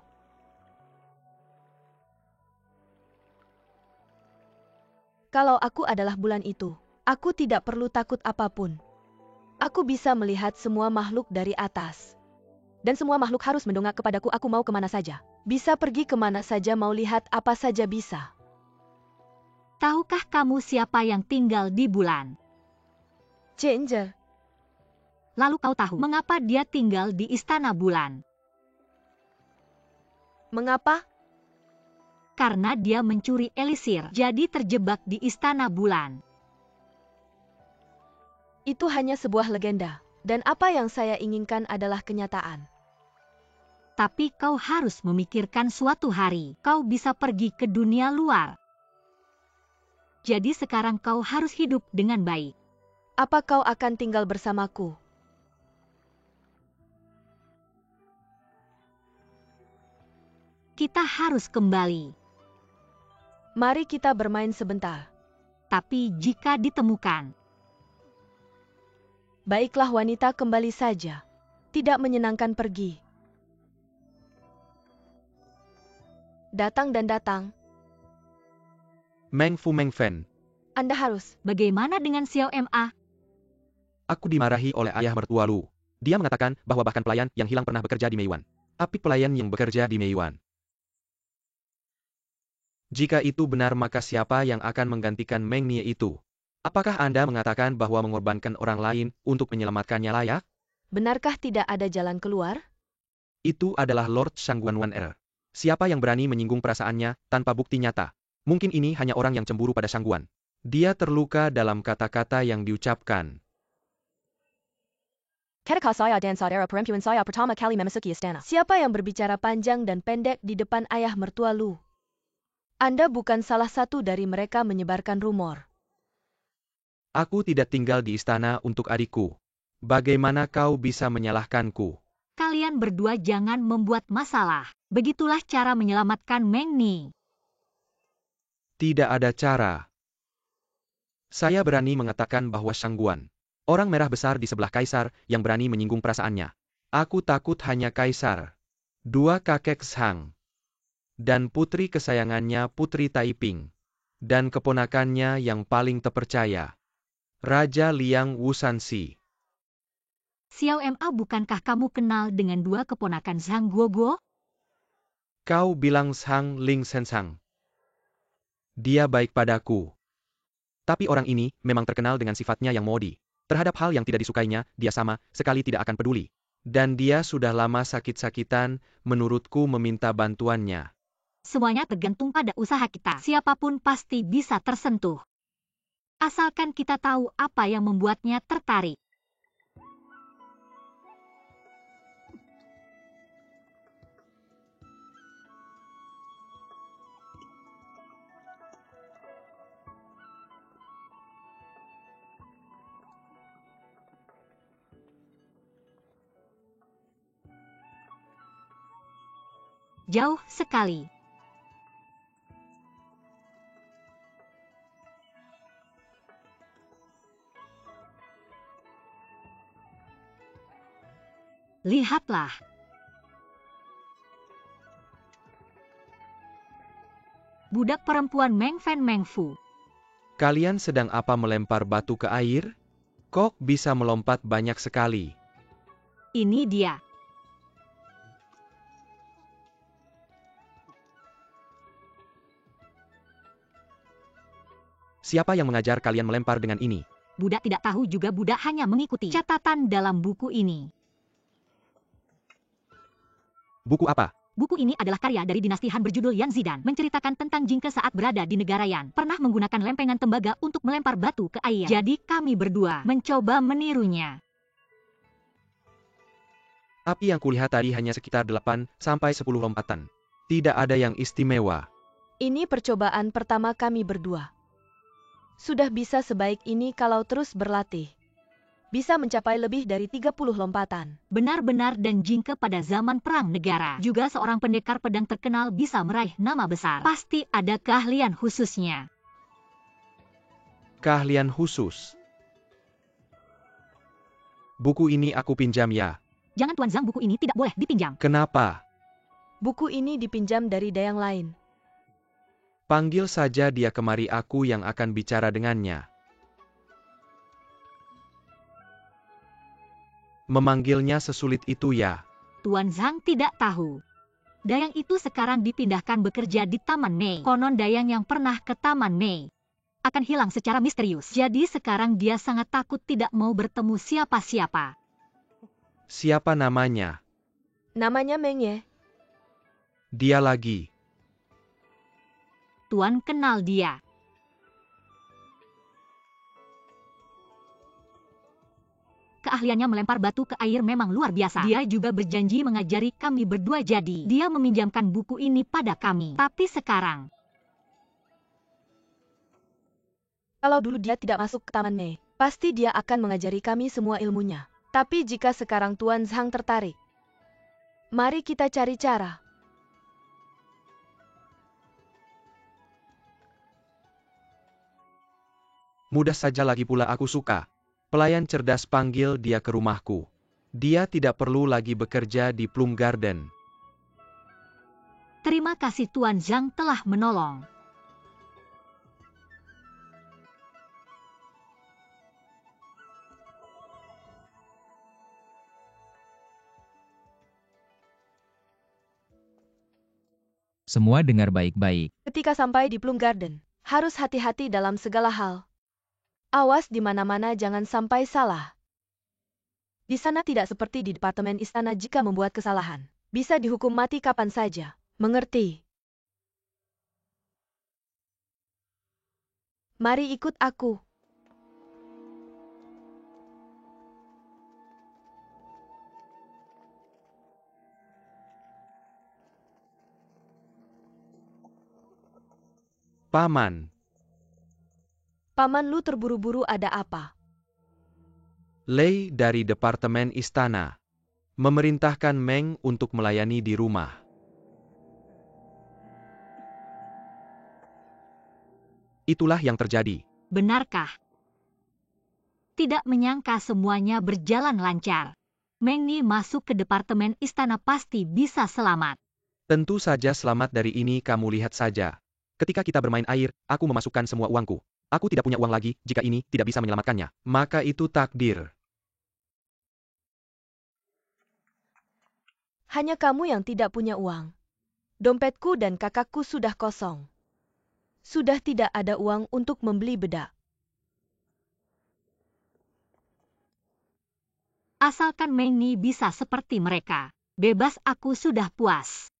Speaker 1: Kalau aku adalah bulan itu, aku tidak perlu takut apapun. Aku bisa melihat semua makhluk dari atas. Dan semua makhluk harus mendongak kepadaku, aku mau kemana saja. Bisa pergi kemana saja, mau lihat apa saja bisa.
Speaker 2: Tahukah kamu siapa yang tinggal di bulan?
Speaker 1: Changer.
Speaker 2: Lalu kau tahu mengapa dia tinggal di istana bulan?
Speaker 1: Mengapa?
Speaker 2: Karena dia mencuri elisir, jadi terjebak di istana bulan.
Speaker 1: Itu hanya sebuah legenda, dan apa yang saya inginkan adalah kenyataan.
Speaker 2: Tapi kau harus memikirkan suatu hari kau bisa pergi ke dunia luar. Jadi sekarang kau harus hidup dengan baik.
Speaker 1: Apa kau akan tinggal bersamaku?
Speaker 2: Kita harus kembali.
Speaker 1: Mari kita bermain sebentar.
Speaker 2: Tapi jika ditemukan.
Speaker 1: Baiklah wanita, kembali saja. Tidak menyenangkan pergi. Datang dan datang.
Speaker 3: Meng Fu Meng Fen.
Speaker 1: Anda harus.
Speaker 2: Bagaimana dengan Xiao Ma?
Speaker 3: Aku dimarahi oleh ayah mertua Lu. Dia mengatakan bahwa bahkan pelayan yang hilang pernah bekerja di Meiyuan. Apik pelayan yang bekerja di Meiyuan. Jika itu benar, maka siapa yang akan menggantikan Meng Nie itu? Apakah Anda mengatakan bahwa mengorbankan orang lain untuk menyelamatkannya layak?
Speaker 1: Benarkah tidak ada jalan keluar?
Speaker 3: Itu adalah Lord Shangguan Wan Er. Siapa yang berani menyinggung perasaannya tanpa bukti nyata? Mungkin ini hanya orang yang cemburu pada Shangguan. Dia terluka dalam kata-kata yang diucapkan.
Speaker 1: Ketika saya dan saudara perempuan saya pertama kali memasuki istana. Siapa yang berbicara panjang dan pendek di depan ayah mertua Lu? Anda bukan salah satu dari mereka menyebarkan rumor.
Speaker 3: Aku tidak tinggal di istana untuk adikku. Bagaimana kau bisa menyalahkanku?
Speaker 2: Kalian berdua jangan membuat masalah. Begitulah cara menyelamatkan Meng Nie.
Speaker 3: Tidak ada cara. Saya berani mengatakan bahwa Shangguan, orang merah besar di sebelah kaisar, yang berani menyinggung perasaannya. Aku takut hanya kaisar. 2 kakek Shang. Dan putri kesayangannya Putri Taiping. Dan keponakannya yang paling terpercaya, Raja Liang Wusansi.
Speaker 2: Xiao Ma, bukankah kamu kenal dengan 2 keponakan Zhang Guoguo?
Speaker 3: Kau bilang Shang Ling Sensang. Dia baik padaku. Tapi orang ini memang terkenal dengan sifatnya yang modi. Terhadap hal yang tidak disukainya, dia sama sekali tidak akan peduli. Dan dia sudah lama sakit-sakitan, menurutku meminta bantuannya.
Speaker 2: Semuanya tergantung pada usaha kita. Siapapun pasti bisa tersentuh. Asalkan kita tahu apa yang membuatnya tertarik. Jauh sekali. Lihatlah. Budak perempuan Meng Fen Meng Fu.
Speaker 3: Kalian sedang apa melempar batu ke air? Kok bisa melompat banyak sekali?
Speaker 2: Ini dia.
Speaker 3: Siapa yang mengajar kalian melempar dengan ini?
Speaker 2: Budak tidak tahu juga, budak hanya mengikuti catatan dalam buku ini.
Speaker 3: Buku apa?
Speaker 2: Buku ini adalah karya dari dinasti Han berjudul Yan Zidan, menceritakan tentang Jingke saat berada di negara Yan, pernah menggunakan lempengan tembaga untuk melempar batu ke air. Jadi kami berdua mencoba menirunya.
Speaker 3: Api yang kulihat tadi hanya sekitar 8 sampai 10 lompatan. Tidak ada yang istimewa.
Speaker 1: Ini percobaan pertama kami berdua. Sudah bisa sebaik ini kalau terus berlatih. Bisa mencapai lebih dari 30 lompatan.
Speaker 2: Benar-benar, dan Jingke pada zaman perang negara, juga seorang pendekar pedang terkenal, bisa meraih nama besar. Pasti ada keahlian khususnya.
Speaker 3: Keahlian khusus. Buku ini aku pinjam ya.
Speaker 2: Jangan Tuan Zhang, buku ini tidak boleh dipinjam.
Speaker 3: Kenapa?
Speaker 1: Buku ini dipinjam dari dayang lain.
Speaker 3: Panggil saja dia kemari, aku yang akan bicara dengannya. Memanggilnya sesulit itu ya?
Speaker 2: Tuan Zhang tidak tahu. Dayang itu sekarang dipindahkan bekerja di Taman Nei. Konon dayang yang pernah ke Taman Nei akan hilang secara misterius. Jadi sekarang dia sangat takut, tidak mau bertemu siapa-siapa.
Speaker 3: Siapa namanya?
Speaker 1: Namanya Meng Ye.
Speaker 3: Dia lagi.
Speaker 2: Tuan kenal dia. Keahliannya melempar batu ke air memang luar biasa. Dia juga berjanji mengajari kami berdua, jadi dia meminjamkan buku ini pada kami. Tapi sekarang,
Speaker 1: Kalau dulu dia tidak masuk ke Taman Nei, pasti dia akan mengajari kami semua ilmunya. Tapi jika sekarang Tuan Zhang tertarik, mari kita cari cara.
Speaker 3: Mudah saja, lagi pula aku suka. Pelayan cerdas, panggil dia ke rumahku. Dia tidak perlu lagi bekerja di Plum Garden.
Speaker 2: terima kasih Tuan Zhang telah menolong.
Speaker 5: Semua dengar baik-baik.
Speaker 1: Ketika sampai di Plum Garden, harus hati-hati dalam segala hal. Awas di mana-mana, jangan sampai salah. Di sana tidak seperti di departemen istana, jika membuat kesalahan, bisa dihukum mati kapan saja. Mengerti? Mari ikut aku.
Speaker 3: Paman.
Speaker 1: Paman Lu terburu-buru, ada apa?
Speaker 3: Lei dari departemen istana memerintahkan Meng untuk melayani di rumah. Itulah yang terjadi.
Speaker 2: Benarkah? Tidak menyangka semuanya berjalan lancar. Meng Ni masuk ke departemen istana, pasti bisa selamat.
Speaker 3: Tentu saja selamat. Dari ini kamu lihat saja. Ketika kita bermain air, aku memasukkan semua uangku. Aku tidak punya uang lagi. Jika ini tidak bisa menyelamatkannya, maka itu takdir.
Speaker 1: Hanya kamu yang tidak punya uang. Dompetku dan kakakku sudah kosong. Sudah tidak ada uang untuk membeli bedak.
Speaker 2: Asalkan Mengni bisa seperti mereka. Bebas, aku sudah puas.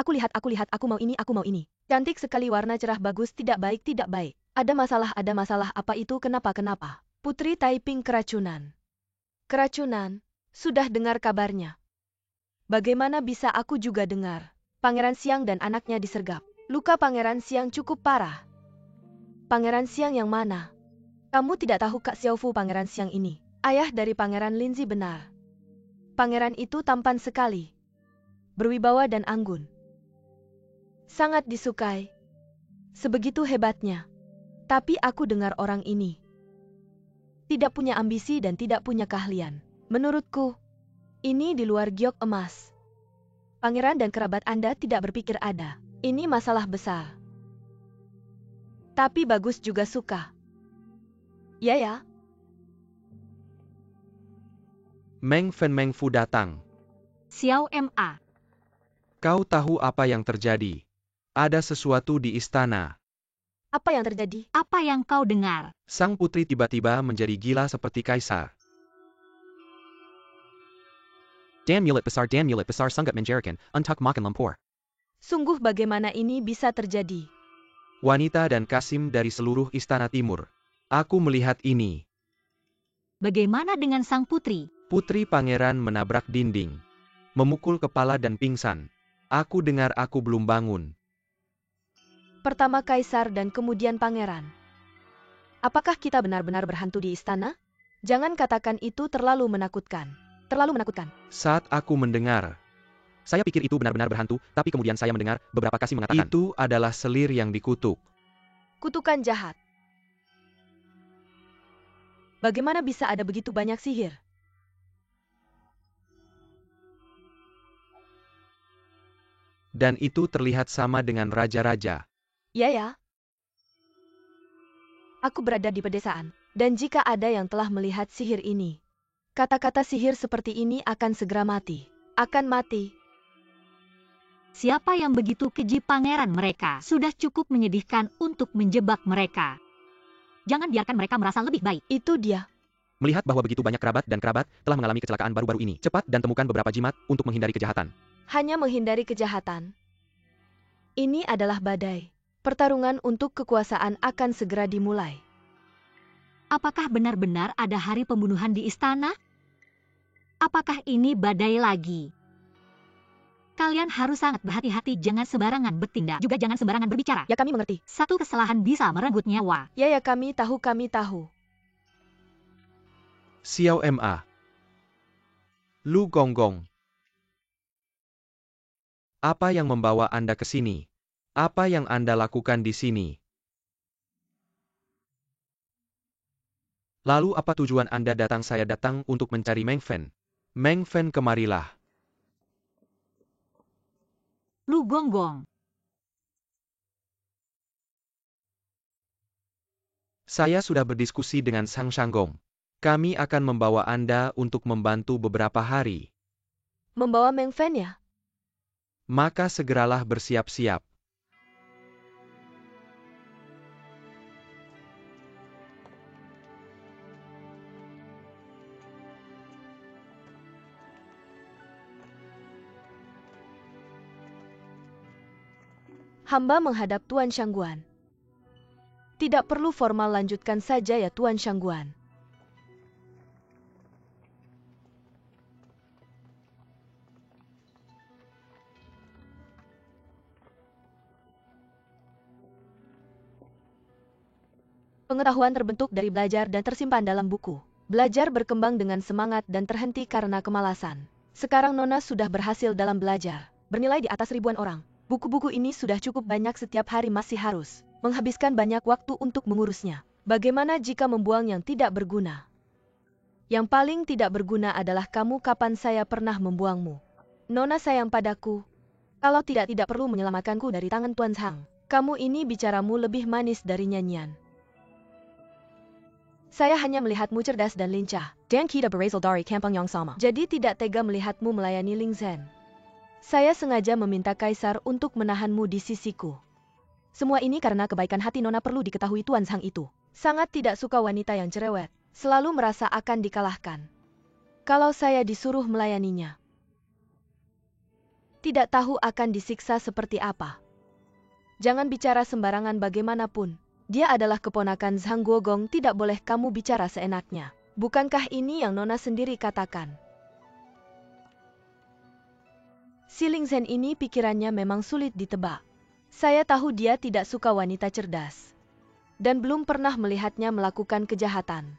Speaker 1: Aku lihat, aku mau ini, aku mau ini. Cantik sekali, warna cerah, bagus, tidak baik, tidak baik. Ada masalah, apa itu, kenapa? Putri Taiping keracunan. Keracunan? Sudah dengar kabarnya. Bagaimana bisa aku juga dengar? Pangeran Xiang dan anaknya disergap. Luka Pangeran Xiang cukup parah. Pangeran Xiang yang mana? Kamu tidak tahu Kak Xiaofu, Pangeran Xiang ini ayah dari Pangeran Linzi, benar. Pangeran itu tampan sekali. Berwibawa dan anggun. Sangat disukai. Sebegitu hebatnya. Tapi aku dengar orang ini tidak punya ambisi dan tidak punya keahlian. Menurutku, ini di luar giok emas. Pangeran dan kerabat Anda tidak berpikir ada. Ini masalah besar. Tapi bagus juga suka. Ya.
Speaker 3: Meng Fu datang.
Speaker 2: Xiao Ma.
Speaker 3: Kau tahu apa yang terjadi? Ada sesuatu di istana.
Speaker 1: Apa yang terjadi?
Speaker 2: Apa yang kau dengar?
Speaker 3: Sang putri tiba-tiba menjadi gila seperti kaisar.
Speaker 4: Dan mulut besar sangat menjerikan, untuk makan lumpur.
Speaker 1: Sungguh bagaimana ini bisa terjadi?
Speaker 3: Wanita dan Kasim dari seluruh istana timur. Aku melihat ini.
Speaker 2: Bagaimana dengan sang putri?
Speaker 3: Putri pangeran menabrak dinding. Memukul kepala dan pingsan. Aku dengar, aku belum bangun.
Speaker 1: Pertama kaisar dan kemudian pangeran. Apakah kita benar-benar berhantu di istana? Jangan katakan itu, terlalu menakutkan. Terlalu menakutkan.
Speaker 3: Saat aku mendengar,
Speaker 4: Saya pikir itu benar-benar berhantu, tapi kemudian saya mendengar beberapa kasih mengatakan.
Speaker 3: itu adalah selir yang dikutuk.
Speaker 1: Kutukan jahat. Bagaimana bisa ada begitu banyak sihir?
Speaker 3: Dan itu terlihat sama dengan raja-raja.
Speaker 1: Ya. Aku berada di pedesaan, dan jika ada yang telah melihat sihir ini, kata-kata sihir seperti ini akan segera mati. Akan mati.
Speaker 2: Siapa yang begitu keji? Pangeran mereka sudah cukup menyedihkan untuk menjebak mereka. Jangan biarkan mereka merasa lebih baik.
Speaker 1: Itu dia.
Speaker 4: Melihat bahwa begitu banyak kerabat telah mengalami kecelakaan baru-baru ini. Cepat dan temukan beberapa jimat untuk menghindari kejahatan.
Speaker 1: Hanya menghindari kejahatan. Ini adalah badai. Pertarungan untuk kekuasaan akan segera dimulai.
Speaker 2: Apakah benar-benar ada hari pembunuhan di istana? Apakah ini badai lagi? Kalian harus sangat berhati-hati, jangan sembarangan bertindak, juga jangan sembarangan berbicara.
Speaker 1: Ya, kami mengerti.
Speaker 2: Satu kesalahan bisa merenggut nyawa.
Speaker 1: Ya, kami tahu.
Speaker 3: Xiao Ma. Lu Gonggong. Apa yang membawa Anda ke sini? Apa yang Anda lakukan di sini? Lalu apa tujuan Anda datang? Saya datang untuk mencari Meng Fen. Meng Fen, kemarilah.
Speaker 2: Lu Gonggong.
Speaker 3: Saya sudah berdiskusi dengan Sang Shanggong. Kami akan membawa Anda untuk membantu beberapa hari.
Speaker 1: Membawa Meng Fen ya?
Speaker 3: Maka segeralah bersiap-siap.
Speaker 1: Hamba menghadap Tuan Shangguan. Tidak perlu formal, lanjutkan saja ya Tuan Shangguan. Pengetahuan terbentuk dari belajar dan tersimpan dalam buku. Belajar berkembang dengan semangat dan terhenti karena kemalasan. Sekarang Nona sudah berhasil dalam belajar. Bernilai di atas ribuan orang. Buku-buku ini sudah cukup banyak, setiap hari masih harus menghabiskan banyak waktu untuk mengurusnya. Bagaimana jika membuang yang tidak berguna? Yang paling tidak berguna adalah kamu. Kapan saya pernah membuangmu? Nona sayang padaku. Kalau tidak perlu menyelamatkanku dari tangan Tuan Zhang. Kamu ini bicaramu lebih manis dari nyanyian. Saya hanya melihatmu cerdas dan lincah.
Speaker 6: Dan kita berasal dari kampung yang sama.
Speaker 1: Jadi tidak tega melihatmu melayani Ling Zhen. Saya sengaja meminta Kaisar untuk menahanmu di sisiku. Semua ini karena kebaikan hati Nona perlu diketahui Tuan Sang itu. Sangat tidak suka wanita yang cerewet. Selalu merasa akan dikalahkan. Kalau saya disuruh melayaninya. Tidak tahu akan disiksa seperti apa. Jangan bicara sembarangan bagaimanapun. Dia adalah keponakan Zhang Guogong, tidak boleh kamu bicara seenaknya. Bukankah ini yang Nona sendiri katakan? Si Ling Zhen ini pikirannya memang sulit ditebak. Saya tahu dia tidak suka wanita cerdas. Dan belum pernah melihatnya melakukan kejahatan.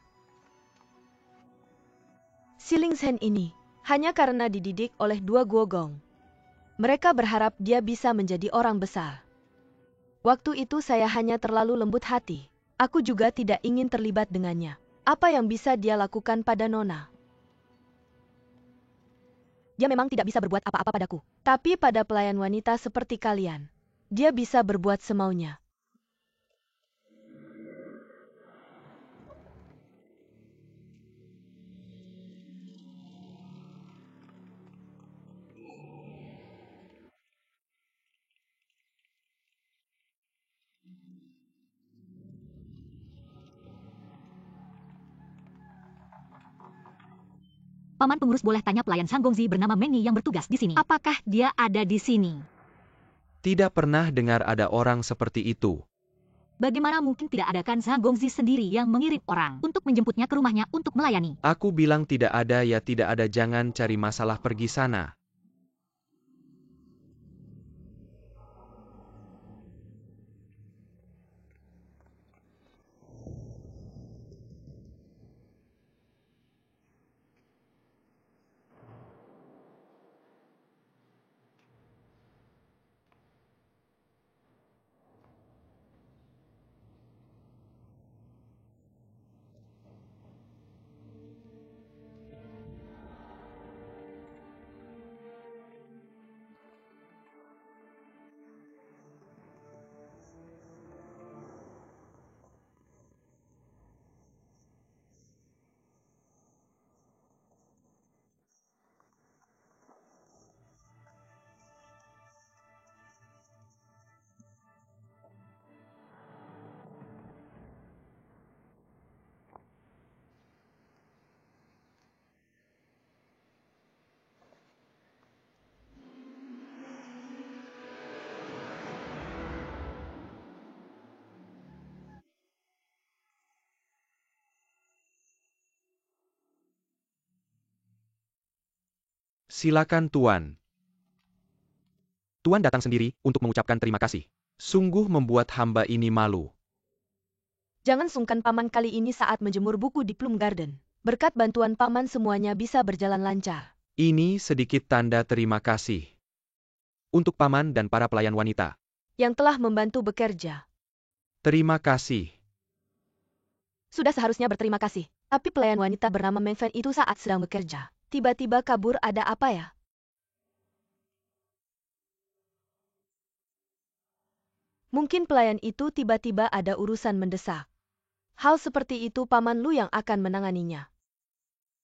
Speaker 1: Si Ling Zhen ini, hanya karena dididik oleh dua Guogong. Mereka berharap dia bisa menjadi orang besar. Waktu itu saya hanya terlalu lembut hati. Aku juga tidak ingin terlibat dengannya. Apa yang bisa dia lakukan pada Nona?
Speaker 6: Dia memang tidak bisa berbuat apa-apa padaku.
Speaker 1: Tapi pada pelayan wanita seperti kalian, dia bisa berbuat semaunya.
Speaker 2: Paman pengurus boleh tanya pelayan Sang Gongzi bernama Mengni yang bertugas di sini. Apakah dia ada di sini?
Speaker 3: Tidak pernah dengar ada orang seperti itu.
Speaker 2: Bagaimana mungkin tidak ada kan Sang Gongzi sendiri yang mengirim orang untuk menjemputnya ke rumahnya untuk melayani?
Speaker 3: Aku bilang tidak ada ya tidak ada, jangan cari masalah, pergi sana. Silakan Tuan.
Speaker 4: Tuan datang sendiri untuk mengucapkan terima kasih.
Speaker 3: Sungguh membuat hamba ini malu.
Speaker 1: Jangan sungkan Paman kali ini saat menjemur buku di Plum Garden. Berkat bantuan Paman semuanya bisa berjalan lancar.
Speaker 3: Ini sedikit tanda terima kasih.
Speaker 4: Untuk Paman dan para pelayan wanita
Speaker 1: yang telah membantu bekerja.
Speaker 3: Terima kasih.
Speaker 1: Sudah seharusnya berterima kasih. Tapi pelayan wanita bernama Meng Fen itu saat sedang bekerja. Tiba-tiba kabur, ada apa ya? Mungkin pelayan itu tiba-tiba ada urusan mendesak. Hal seperti itu Paman Lu yang akan menanganinya.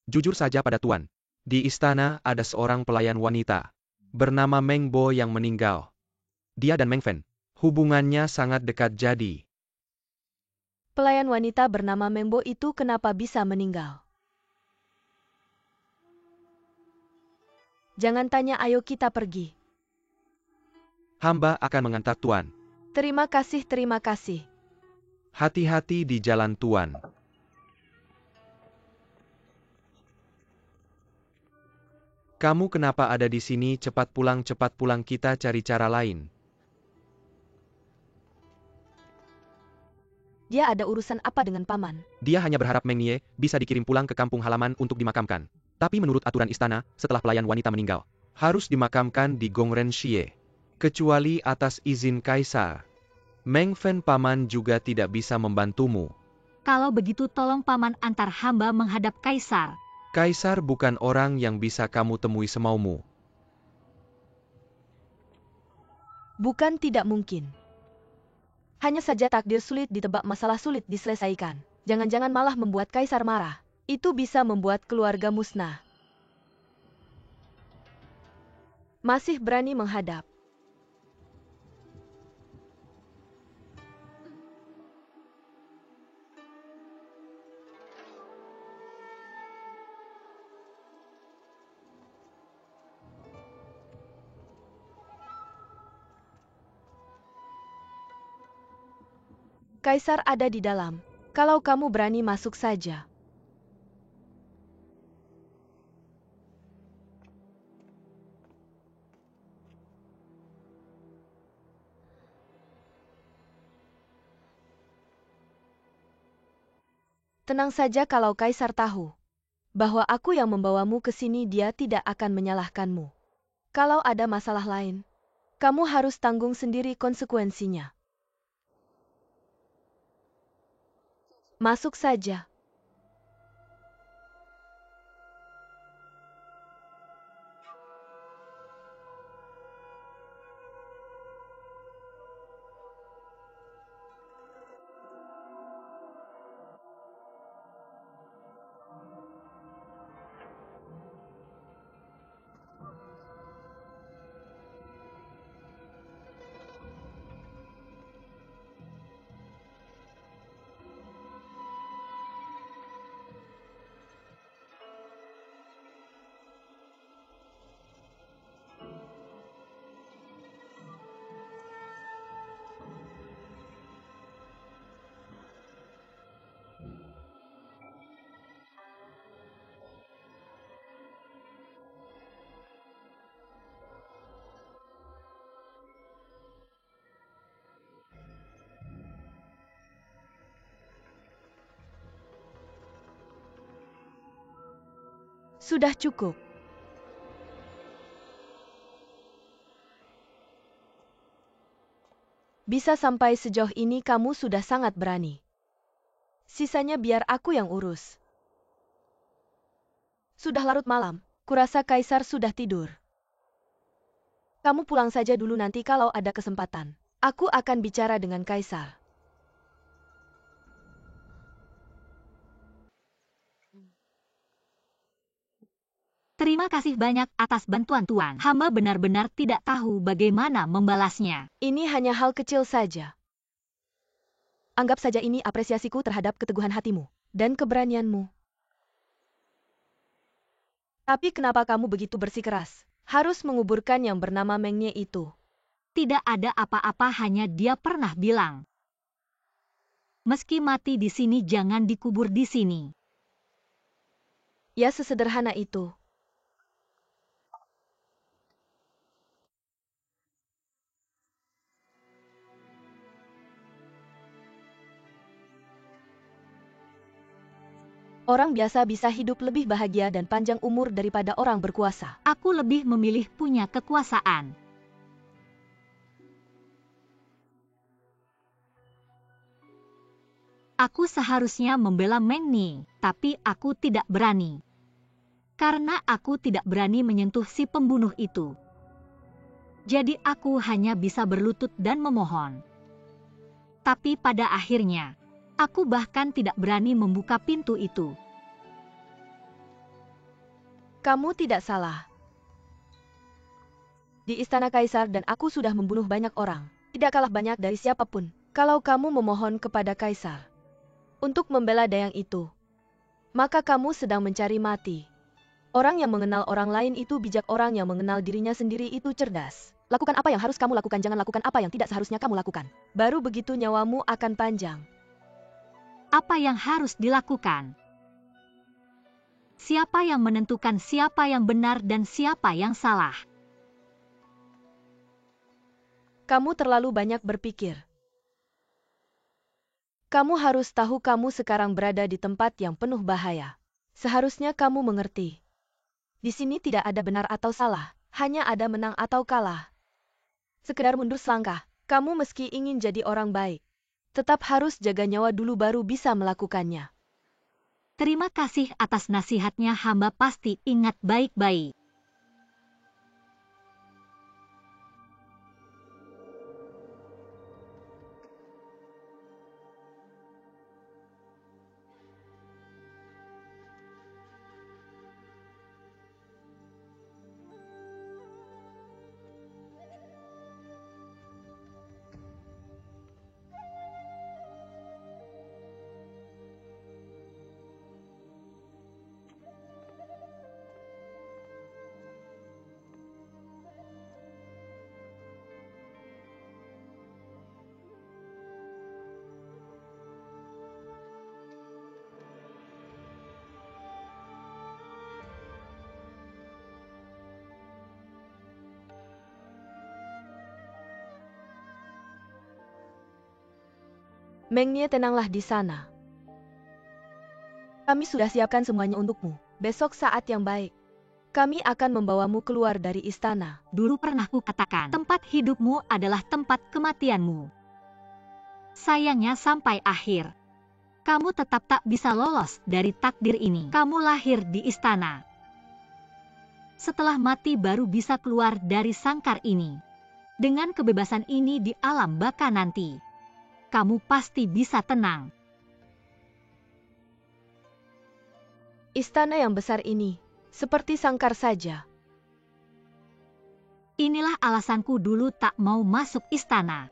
Speaker 4: Jujur saja pada Tuan.
Speaker 3: Di istana ada seorang pelayan wanita bernama Meng Bo yang meninggal.
Speaker 4: Dia dan Meng Fen
Speaker 3: Hubungannya sangat dekat jadi.
Speaker 1: Pelayan wanita bernama Meng Bo itu kenapa bisa meninggal? Jangan tanya, ayo kita pergi.
Speaker 4: Hamba akan mengantar Tuan.
Speaker 1: Terima kasih, terima kasih.
Speaker 3: Hati-hati di jalan Tuan. Kamu kenapa ada di sini? Cepat pulang, kita cari cara lain.
Speaker 1: Dia ada urusan apa dengan Paman?
Speaker 4: Dia hanya berharap Meng Nie bisa dikirim pulang ke kampung halaman untuk dimakamkan. Tapi menurut aturan istana, setelah pelayan wanita meninggal,
Speaker 3: harus dimakamkan di Gongren Xie. Kecuali atas izin Kaisar. Meng Fen Paman juga tidak bisa membantumu.
Speaker 2: Kalau begitu tolong Paman antar hamba menghadap Kaisar.
Speaker 3: Kaisar bukan orang yang bisa kamu temui semaumu.
Speaker 1: Bukan tidak mungkin. Hanya saja takdir sulit ditebak, masalah sulit diselesaikan. Jangan-jangan malah membuat kaisar marah. Itu bisa membuat keluarga musnah. Masih berani menghadap. Kaisar ada di dalam. Kalau kamu berani masuk saja. Tenang saja kalau Kaisar tahu bahwa aku yang membawamu ke sini, dia tidak akan menyalahkanmu. Kalau ada masalah lain, kamu harus tanggung sendiri konsekuensinya. Masuk saja. Sudah cukup. Bisa sampai sejauh ini kamu sudah sangat berani. Sisanya biar aku yang urus. Sudah larut malam, kurasa Kaisar sudah tidur. Kamu pulang saja dulu, nanti kalau ada kesempatan. Aku akan bicara dengan Kaisar.
Speaker 2: Terima kasih banyak atas bantuan Tuan. Hamba benar-benar tidak tahu bagaimana membalasnya.
Speaker 1: Ini hanya hal kecil saja. Anggap saja ini apresiasiku terhadap keteguhan hatimu dan keberanianmu. Tapi kenapa kamu begitu bersikeras? Harus menguburkan yang bernama Mengne itu.
Speaker 2: Tidak ada apa-apa, hanya dia pernah bilang, meski mati di sini jangan dikubur di sini.
Speaker 1: Ya, sesederhana itu. Orang biasa bisa hidup lebih bahagia dan panjang umur daripada orang berkuasa.
Speaker 2: Aku lebih memilih punya kekuasaan. Aku seharusnya membela Mengne, tapi aku tidak berani. Karena aku tidak berani menyentuh si pembunuh itu. Jadi aku hanya bisa berlutut dan memohon. Tapi pada akhirnya, aku bahkan tidak berani membuka pintu itu.
Speaker 1: Kamu tidak salah. Di istana Kaisar dan aku sudah membunuh banyak orang. Tidak kalah banyak dari siapapun. Kalau kamu memohon kepada Kaisar untuk membela Dayang itu, maka kamu sedang mencari mati. Orang yang mengenal orang lain itu bijak, orang yang mengenal dirinya sendiri itu cerdas. Lakukan apa yang harus kamu lakukan, jangan lakukan apa yang tidak seharusnya kamu lakukan. Baru begitu nyawamu akan panjang.
Speaker 2: Apa yang harus dilakukan? Siapa yang menentukan siapa yang benar dan siapa yang salah?
Speaker 1: Kamu terlalu banyak berpikir. Kamu harus tahu kamu sekarang berada di tempat yang penuh bahaya. Seharusnya kamu mengerti. Di sini tidak ada benar atau salah, hanya ada menang atau kalah. Sekedar mundur selangkah, kamu meski ingin jadi orang baik, tetap harus jaga nyawa dulu baru bisa melakukannya.
Speaker 2: Terima kasih atas nasihatnya, hamba pasti ingat baik-baik.
Speaker 1: Meng Nie, tenanglah di sana. Kami sudah siapkan semuanya untukmu. Besok saat yang baik, kami akan membawamu keluar dari istana.
Speaker 2: Dulu pernah kukatakan, tempat hidupmu adalah tempat kematianmu. Sayangnya sampai akhir, kamu tetap tak bisa lolos dari takdir ini. Kamu lahir di istana. Setelah mati baru bisa keluar dari sangkar ini. Dengan kebebasan ini di alam baka nanti, kamu pasti bisa tenang.
Speaker 1: Istana yang besar ini, seperti sangkar saja.
Speaker 2: Inilah alasanku dulu tak mau masuk istana.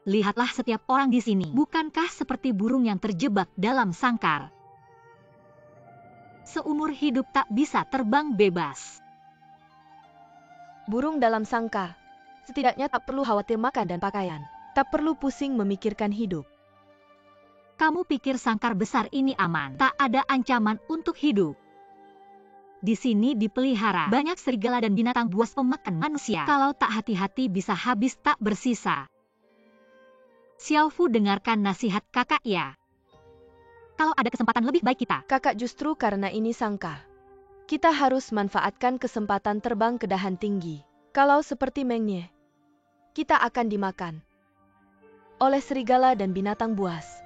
Speaker 2: Lihatlah setiap orang di sini, bukankah seperti burung yang terjebak dalam sangkar? Seumur hidup tak bisa terbang bebas.
Speaker 1: Burung dalam sangkar, setidaknya tak perlu khawatir makan dan pakaian. Tak perlu pusing memikirkan hidup.
Speaker 2: Kamu pikir sangkar besar ini aman? Tak ada ancaman untuk hidup. Di sini dipelihara banyak serigala dan binatang buas pemakan manusia. Kalau tak hati-hati bisa habis tak bersisa. Xiao Fu, dengarkan nasihat kakak ya. Kalau ada kesempatan lebih baik kita.
Speaker 1: Kakak, justru karena ini sangkar, kita harus manfaatkan kesempatan terbang ke dahan tinggi. Kalau seperti Meng Nie, kita akan dimakan oleh serigala dan binatang buas.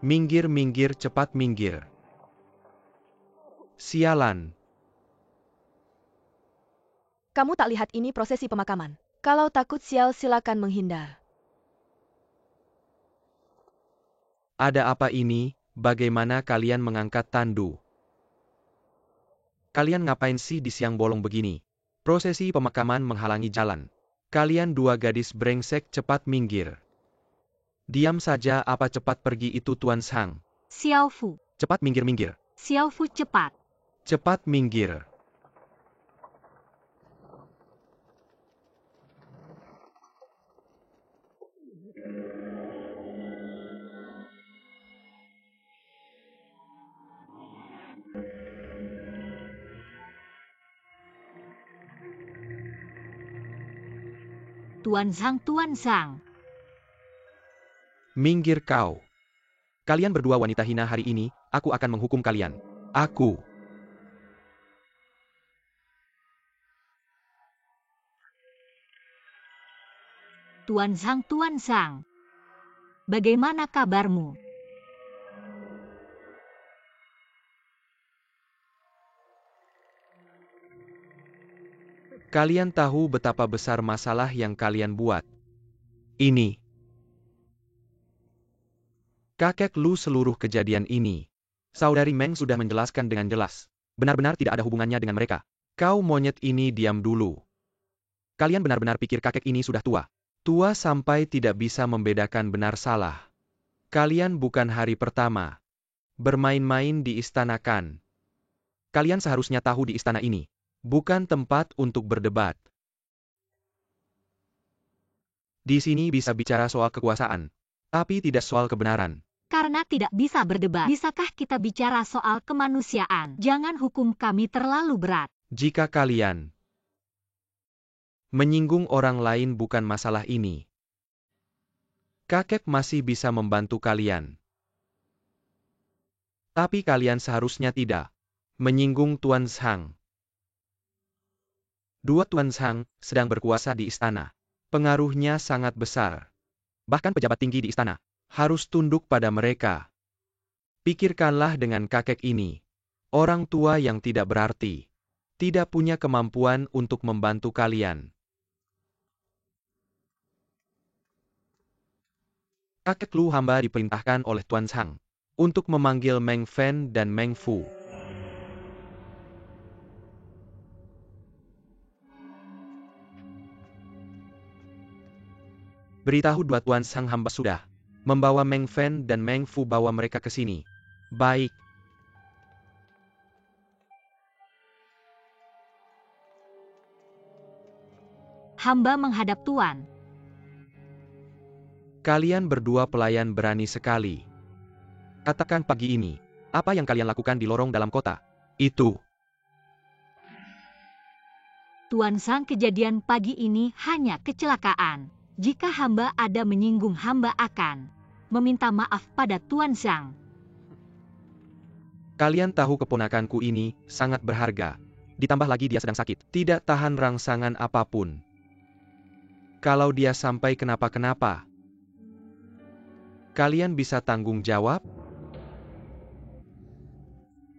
Speaker 3: Minggir, minggir, cepat minggir. Sialan.
Speaker 1: Kamu tak lihat ini prosesi pemakaman? Kalau takut sial, silakan menghindar.
Speaker 3: Ada apa ini? Bagaimana kalian mengangkat tandu? Kalian ngapain sih di siang bolong begini? Prosesi pemakaman menghalangi jalan. Kalian dua gadis brengsek, cepat minggir. Diam saja, apa cepat pergi itu Tuan Sang?
Speaker 2: Xiao Fu.
Speaker 3: Cepat minggir-minggir.
Speaker 2: Xiao Fu, cepat.
Speaker 3: Cepat minggir.
Speaker 2: Tuan Zhang, Tuan Zhang.
Speaker 3: Minggir kau. Kalian berdua wanita hina, hari ini, aku akan menghukum kalian. Aku.
Speaker 2: Tuan Zhang, Tuan Zhang. Bagaimana kabarmu?
Speaker 3: Kalian tahu betapa besar masalah yang kalian buat. Ini. Kakek Lu, seluruh kejadian ini. Saudari Meng sudah menjelaskan dengan jelas. Benar-benar tidak ada hubungannya dengan mereka. Kau monyet ini, diam dulu. Kalian benar-benar pikir kakek ini sudah tua. Tua sampai tidak bisa membedakan benar salah. Kalian bukan hari pertama bermain-main di istana kan. Kalian seharusnya tahu di istana ini bukan tempat untuk berdebat. Di sini bisa bicara soal kekuasaan, tapi tidak soal kebenaran.
Speaker 2: Karena tidak bisa berdebat, bisakah kita bicara soal kemanusiaan? Jangan hukum kami terlalu berat.
Speaker 3: Jika kalian menyinggung orang lain bukan masalah ini, kakek masih bisa membantu kalian. Tapi kalian seharusnya tidak menyinggung Tuan Zhang. Dua Tuan Zhang sedang berkuasa di istana. Pengaruhnya sangat besar. Bahkan pejabat tinggi di istana harus tunduk pada mereka. Pikirkanlah dengan kakek ini. Orang tua yang tidak berarti. Tidak punya kemampuan untuk membantu kalian. Kakek Lu hamba diperintahkan oleh Tuan Zhang untuk memanggil Meng Fen dan Meng Fu. Beritahu dua Tuan Zhang hamba sudah membawa Meng Fen dan Meng Fu, bawa mereka ke sini. Baik.
Speaker 2: Hamba menghadap Tuan.
Speaker 3: Kalian berdua pelayan berani sekali. Katakan pagi ini, apa yang kalian lakukan di lorong dalam kota? Itu.
Speaker 2: Tuan Zhang, kejadian pagi ini hanya kecelakaan. Jika hamba ada menyinggung, hamba akan meminta maaf pada Tuan Zhang.
Speaker 3: Kalian tahu keponakanku ini sangat berharga. Ditambah lagi dia sedang sakit. Tidak tahan rangsangan apapun. Kalau dia sampai kenapa-kenapa, kalian bisa tanggung jawab?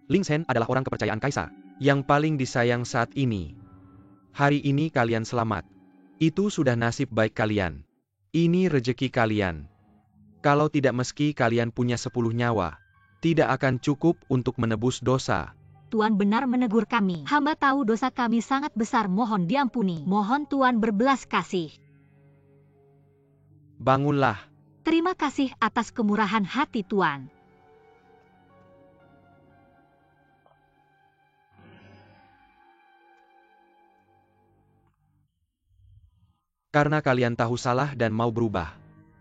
Speaker 3: Ling Zhen adalah orang kepercayaan kaisar yang paling disayang saat ini. Hari ini kalian selamat. Itu sudah nasib baik kalian. Ini rejeki kalian. Kalau tidak, meski kalian punya 10 nyawa, tidak akan cukup untuk menebus dosa.
Speaker 2: Tuan benar menegur kami. Hamba tahu dosa kami sangat besar, mohon diampuni. Mohon Tuan berbelas kasih.
Speaker 3: Bangunlah.
Speaker 2: Terima kasih atas kemurahan hati Tuan.
Speaker 3: Karena kalian tahu salah dan mau berubah,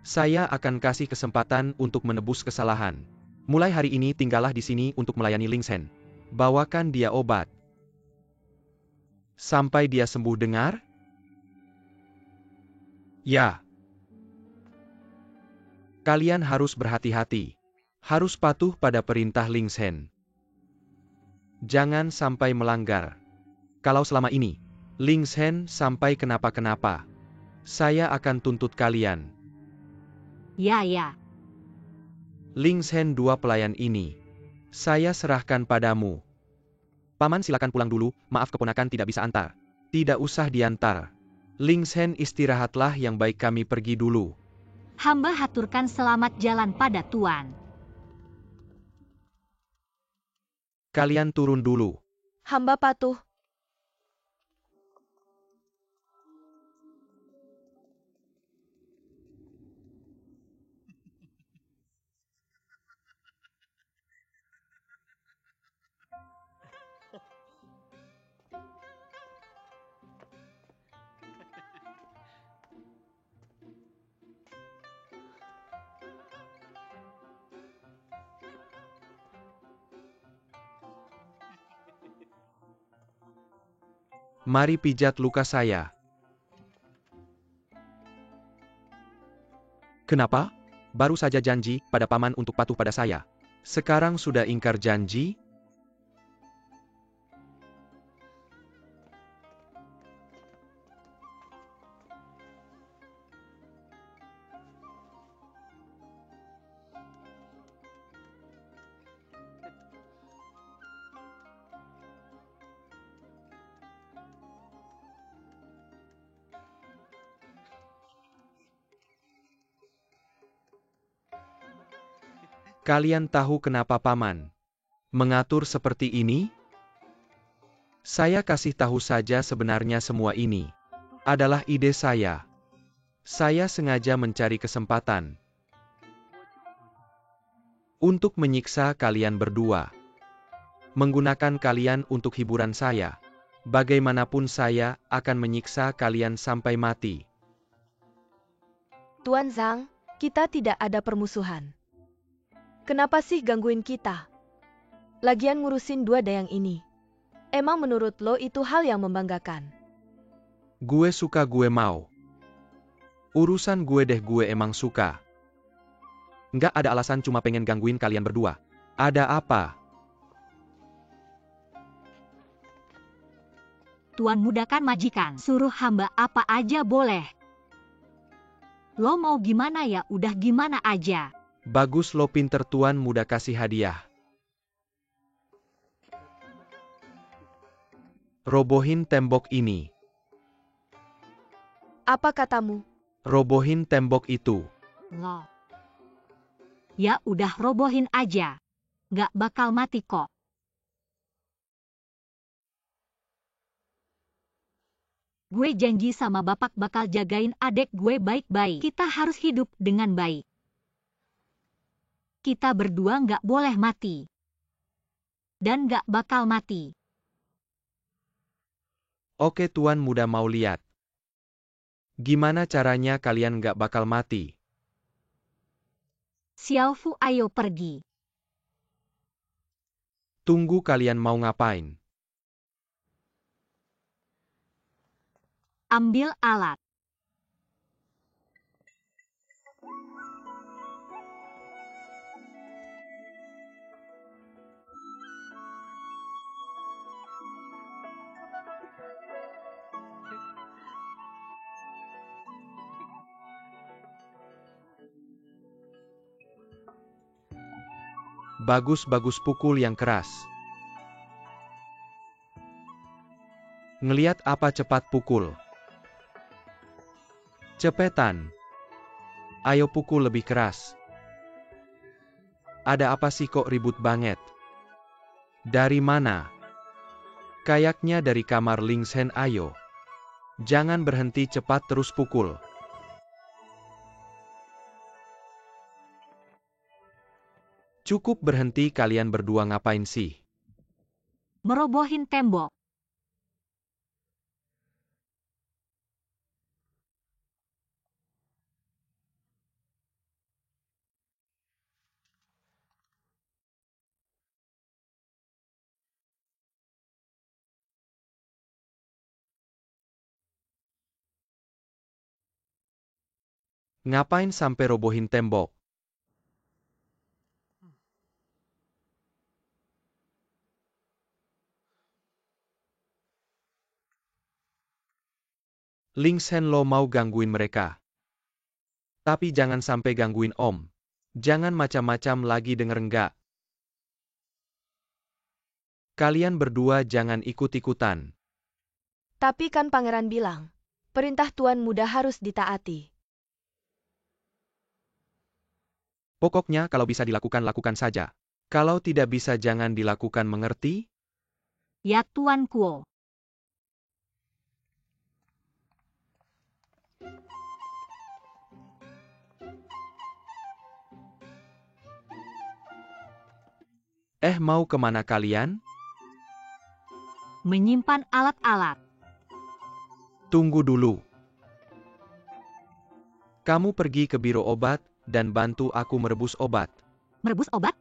Speaker 3: saya akan kasih kesempatan untuk menebus kesalahan. Mulai hari ini tinggallah di sini untuk melayani Ling Zhen. Bawakan dia obat. Sampai dia sembuh, dengar? Ya. Kalian harus berhati-hati. Harus patuh pada perintah Ling Zhen. Jangan sampai melanggar. Kalau selama ini Ling Zhen sampai kenapa-kenapa, saya akan tuntut kalian.
Speaker 2: Ya.
Speaker 3: Ling Zhen, 2 pelayan ini saya serahkan padamu. Paman silakan pulang dulu, maaf keponakan tidak bisa antar. Tidak usah diantar. Ling Zhen istirahatlah yang baik, kami pergi dulu.
Speaker 2: Hamba haturkan selamat jalan pada Tuan.
Speaker 3: Kalian turun dulu.
Speaker 1: Hamba patuh.
Speaker 3: Mari pijat luka saya. Kenapa? Baru saja janji pada paman untuk patuh pada saya. Sekarang sudah ingkar janji? Kalian tahu kenapa paman mengatur seperti ini? Saya kasih tahu saja, sebenarnya semua ini adalah ide saya. Saya sengaja mencari kesempatan untuk menyiksa kalian berdua. Menggunakan kalian untuk hiburan saya. Bagaimanapun saya akan menyiksa kalian sampai mati.
Speaker 1: Tuan Zhang, kita tidak ada permusuhan. Kenapa sih gangguin kita? Lagian ngurusin 2 dayang ini. Emang menurut lo itu hal yang membanggakan?
Speaker 3: Gue suka, gue mau. Urusan gue deh, gue emang suka. Nggak ada alasan, cuma pengen gangguin kalian berdua. Ada apa?
Speaker 2: Tuan mudahkan majikan, suruh hamba apa aja boleh. Lo mau gimana ya? Udah gimana aja.
Speaker 3: Bagus lo pinter tuan muda kasih hadiah. Robohin tembok ini.
Speaker 1: Apa katamu?
Speaker 3: Robohin tembok itu.
Speaker 2: Lo. Ya udah robohin aja. Gak bakal mati kok. Gue janji sama bapak bakal jagain adek gue baik-baik. Kita harus hidup dengan baik. Kita berdua gak boleh mati. Dan gak bakal mati.
Speaker 3: Oke tuan muda mau lihat. Gimana caranya kalian gak bakal mati?
Speaker 2: Xiaofu ayo pergi.
Speaker 3: Tunggu kalian mau ngapain?
Speaker 2: Ambil alat.
Speaker 3: Bagus-bagus pukul yang keras. Ngeliat apa cepat pukul. Cepetan. Ayo pukul lebih keras. Ada apa sih kok ribut banget? Dari mana? Kayaknya dari kamar Ling Shen ayo. Jangan berhenti cepat terus pukul. Cukup berhenti kalian berdua ngapain sih?
Speaker 2: Merobohin tembok.
Speaker 3: Ngapain sampai robohin tembok? Ling Shen lo mau gangguin mereka. Tapi jangan sampai gangguin Om. Jangan macam-macam lagi denger enggak? Kalian berdua jangan ikut-ikutan.
Speaker 1: Tapi kan pangeran bilang, perintah tuan muda harus ditaati.
Speaker 3: Pokoknya kalau bisa dilakukan lakukan saja. Kalau tidak bisa jangan dilakukan mengerti?
Speaker 2: Ya Tuan Kuo.
Speaker 3: Mau kemana kalian?
Speaker 2: Menyimpan alat-alat.
Speaker 3: Tunggu dulu. Kamu pergi ke biro obat, dan bantu aku merebus obat.
Speaker 2: Merebus obat?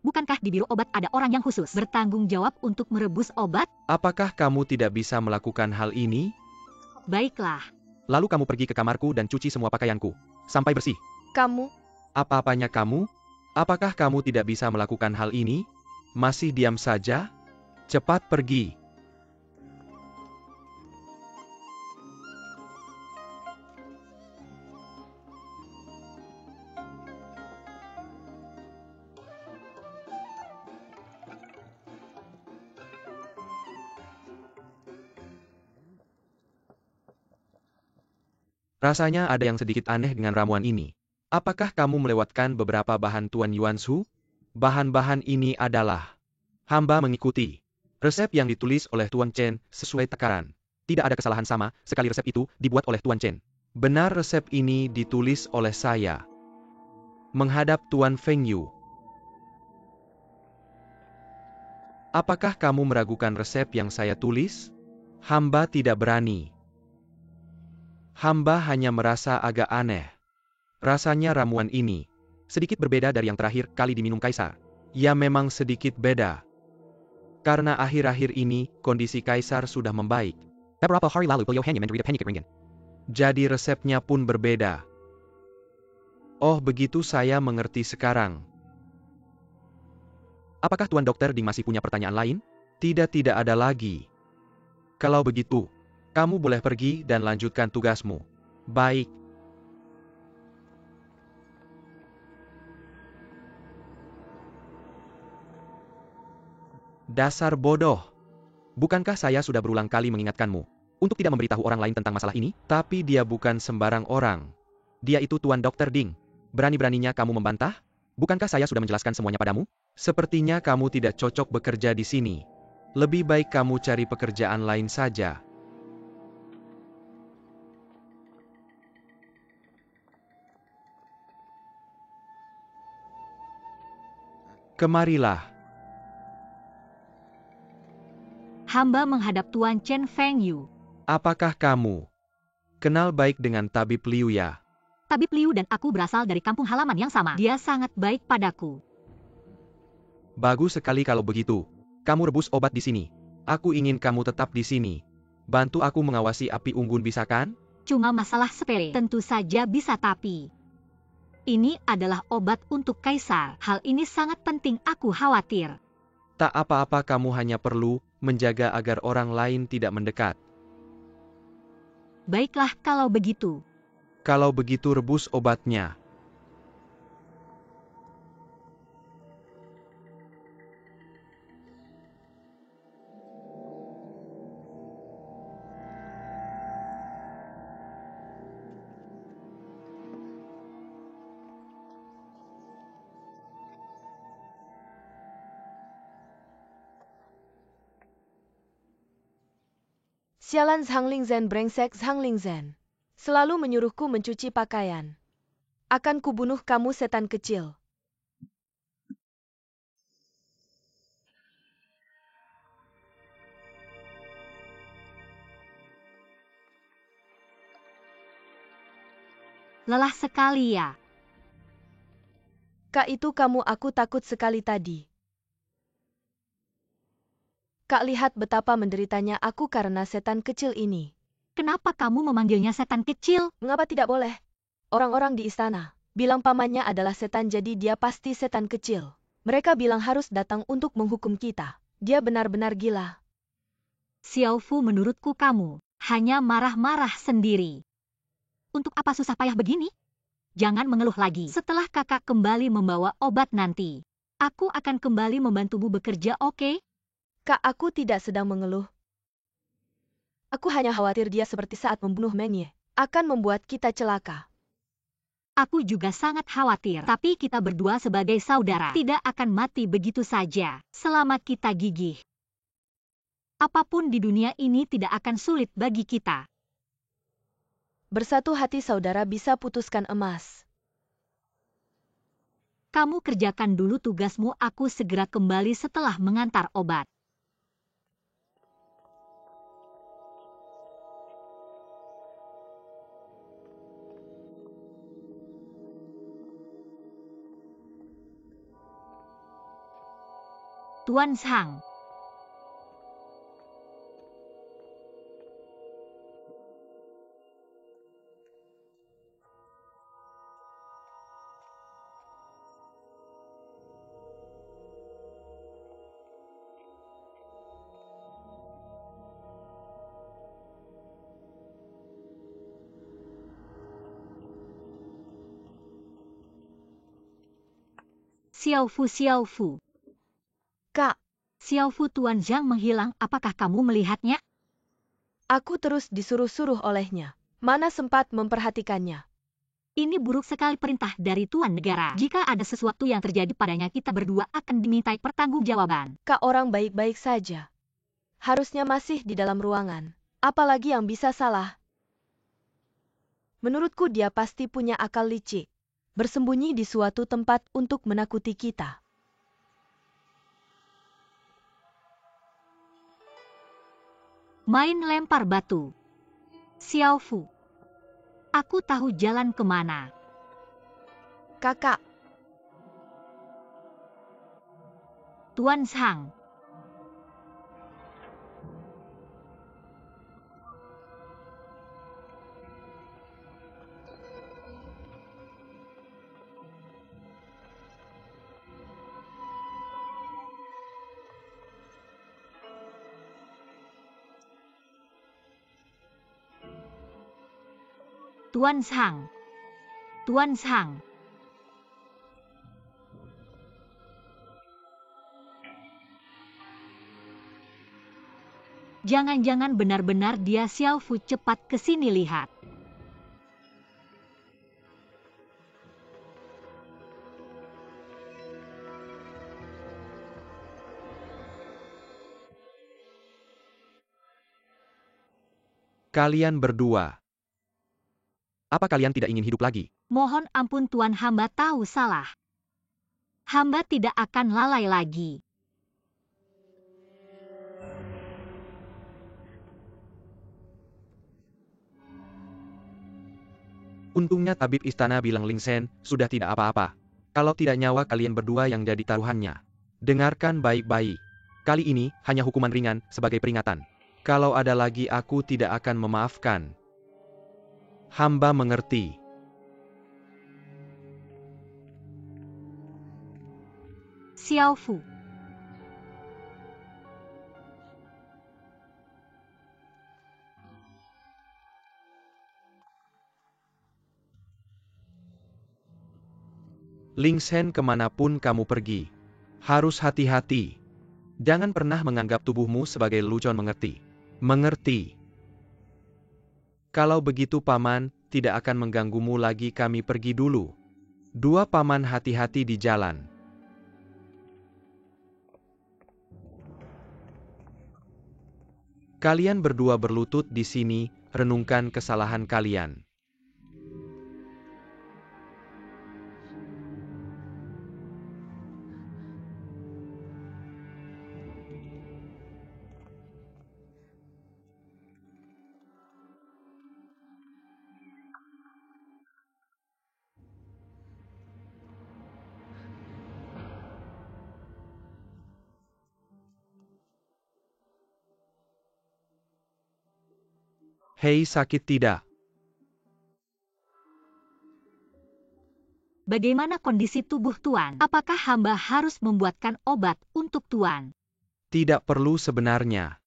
Speaker 2: Bukankah di biro obat ada orang yang khusus bertanggung jawab untuk merebus obat?
Speaker 3: Apakah kamu tidak bisa melakukan hal ini?
Speaker 2: Baiklah.
Speaker 3: Lalu kamu pergi ke kamarku dan cuci semua pakaianku. Sampai bersih.
Speaker 1: Kamu,
Speaker 3: Apa-apanya kamu? Apakah kamu tidak bisa melakukan hal ini? Masih diam saja? Cepat pergi. Rasanya ada yang sedikit aneh dengan ramuan ini. Apakah kamu melewatkan beberapa bahan Tuan Yuan Su? Bahan-bahan ini adalah hamba mengikuti resep yang ditulis oleh Tuan Chen sesuai takaran. Tidak ada kesalahan sama sekali resep itu dibuat oleh Tuan Chen. Benar resep ini ditulis oleh saya. Menghadap Tuan Feng Yu. Apakah kamu meragukan resep yang saya tulis? Hamba tidak berani. Hamba hanya merasa agak aneh. Rasanya ramuan ini sedikit berbeda dari yang terakhir kali diminum Kaisar. Ya memang sedikit beda. Karena akhir-akhir ini kondisi Kaisar sudah membaik.
Speaker 4: Beberapa hari lalu beliau hanya menderita penyakit ringan.
Speaker 3: Jadi resepnya pun berbeda. Oh begitu saya mengerti sekarang.
Speaker 4: Apakah Tuan Dokter Ding masih punya pertanyaan lain?
Speaker 3: Tidak ada lagi. Kalau begitu, kamu boleh pergi dan lanjutkan tugasmu. Baik. Dasar bodoh. Bukankah saya sudah berulang kali mengingatkanmu untuk tidak memberitahu orang lain tentang masalah ini? Tapi dia bukan sembarang orang. Dia itu Tuan Dr. Ding. Berani-beraninya kamu membantah? Bukankah saya sudah menjelaskan semuanya padamu? Sepertinya kamu tidak cocok bekerja di sini. Lebih baik kamu cari pekerjaan lain saja. Kemarilah.
Speaker 2: Hamba menghadap Tuan Chen Feng Yu.
Speaker 3: Apakah kamu kenal baik dengan Tabib Liu ya?
Speaker 2: Tabib Liu dan aku berasal dari kampung halaman yang sama. Dia sangat baik padaku.
Speaker 3: Bagus sekali kalau begitu. Kamu rebus obat di sini. Aku ingin kamu tetap di sini. Bantu aku mengawasi api unggun bisa kan?
Speaker 2: Cuma masalah sepele. Tentu saja bisa tapi. Ini adalah obat untuk Kaisar. Hal ini sangat penting, aku khawatir.
Speaker 3: Tak apa-apa, kamu hanya perlu menjaga agar orang lain tidak mendekat.
Speaker 2: Baiklah kalau begitu.
Speaker 3: Kalau begitu rebus obatnya.
Speaker 1: Sialan Zhang Lingzhen, brengsek Zhang Lingzhen. Selalu menyuruhku mencuci pakaian. Akan kubunuh kamu setan kecil.
Speaker 2: Lelah sekali ya.
Speaker 1: Kak, itu kamu, aku takut sekali tadi. Kak, lihat betapa menderitanya aku karena setan kecil ini.
Speaker 2: Kenapa kamu memanggilnya setan kecil?
Speaker 1: Mengapa tidak boleh? Orang-orang di istana bilang pamannya adalah setan, jadi dia pasti setan kecil. Mereka bilang harus datang untuk menghukum kita. Dia benar-benar gila.
Speaker 2: Xiao Fu, menurutku kamu hanya marah-marah sendiri. Untuk apa susah payah begini? Jangan mengeluh lagi. Setelah kakak kembali membawa obat nanti, aku akan kembali membantumu bekerja, oke?
Speaker 1: Kak, aku tidak sedang mengeluh. Aku hanya khawatir dia seperti saat membunuh Meng Ye akan membuat kita celaka.
Speaker 2: Aku juga sangat khawatir, tapi kita berdua sebagai saudara tidak akan mati begitu saja selama kita gigih. Apapun di dunia ini tidak akan sulit bagi kita.
Speaker 1: Bersatu hati saudara bisa putuskan emas.
Speaker 2: Kamu kerjakan dulu tugasmu, aku segera kembali setelah mengantar obat. Tuan Zhang. Xiao Fu.
Speaker 1: Kak,
Speaker 2: Xiao Fu, Tuan Zhang menghilang, apakah kamu melihatnya?
Speaker 1: aku terus disuruh-suruh olehnya. Mana sempat memperhatikannya.
Speaker 2: Ini buruk sekali perintah dari Tuan Negara. Jika ada sesuatu yang terjadi padanya, kita berdua akan dimintai pertanggungjawaban.
Speaker 1: Kak, orang baik-baik saja. Harusnya masih di dalam ruangan. Apalagi yang bisa salah? Menurutku dia pasti punya akal licik. Bersembunyi di suatu tempat untuk menakuti kita.
Speaker 2: Main lempar batu. Xiao Fu. Aku tahu jalan kemana.
Speaker 1: Kakak,
Speaker 2: Tuan Zhang. Tuan Zhang. Tuan Zhang. Jangan-jangan benar-benar dia Xiaofu, cepat ke sini lihat.
Speaker 3: Kalian berdua. Apa kalian tidak ingin hidup lagi?
Speaker 2: Mohon ampun Tuan, hamba tahu salah. Hamba tidak akan lalai lagi.
Speaker 3: Untungnya tabib istana bilang Ling Shen sudah tidak apa-apa. Kalau tidak, nyawa kalian berdua yang jadi taruhannya. Dengarkan baik-baik. Kali ini hanya hukuman ringan sebagai peringatan. Kalau ada lagi, aku tidak akan memaafkan. Hamba mengerti.
Speaker 2: Xiaofu.
Speaker 3: Ling Shen, kemanapun kamu pergi, harus hati-hati. Jangan pernah menganggap tubuhmu sebagai lelucon, mengerti? Mengerti. Kalau begitu paman tidak akan mengganggumu lagi, kami pergi dulu. Dua paman, hati-hati di jalan. Kalian berdua berlutut di sini, renungkan kesalahan kalian. Hei, sakit tidak?
Speaker 2: Bagaimana kondisi tubuh Tuan? Apakah hamba harus membuatkan obat untuk Tuan?
Speaker 3: Tidak perlu sebenarnya.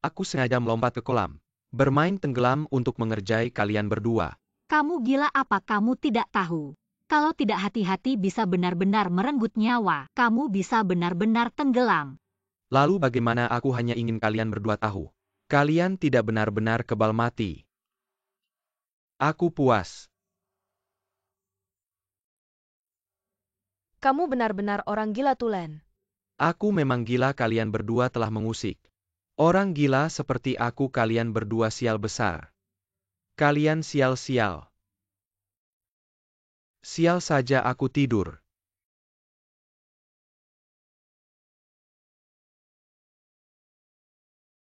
Speaker 3: Aku sengaja melompat ke kolam, bermain tenggelam untuk mengerjai kalian berdua.
Speaker 2: Kamu gila apa kamu tidak tahu? Kalau tidak hati-hati bisa benar-benar merenggut nyawa. Kamu bisa benar-benar tenggelam.
Speaker 3: Lalu bagaimana? Aku hanya ingin kalian berdua tahu. Kalian tidak benar-benar kebal mati. Aku puas.
Speaker 1: Kamu benar-benar orang gila, Tulen.
Speaker 3: Aku memang gila, kalian berdua telah mengusik. Orang gila seperti aku, kalian berdua sial besar. Kalian sial-sial. Sial saja, aku tidur.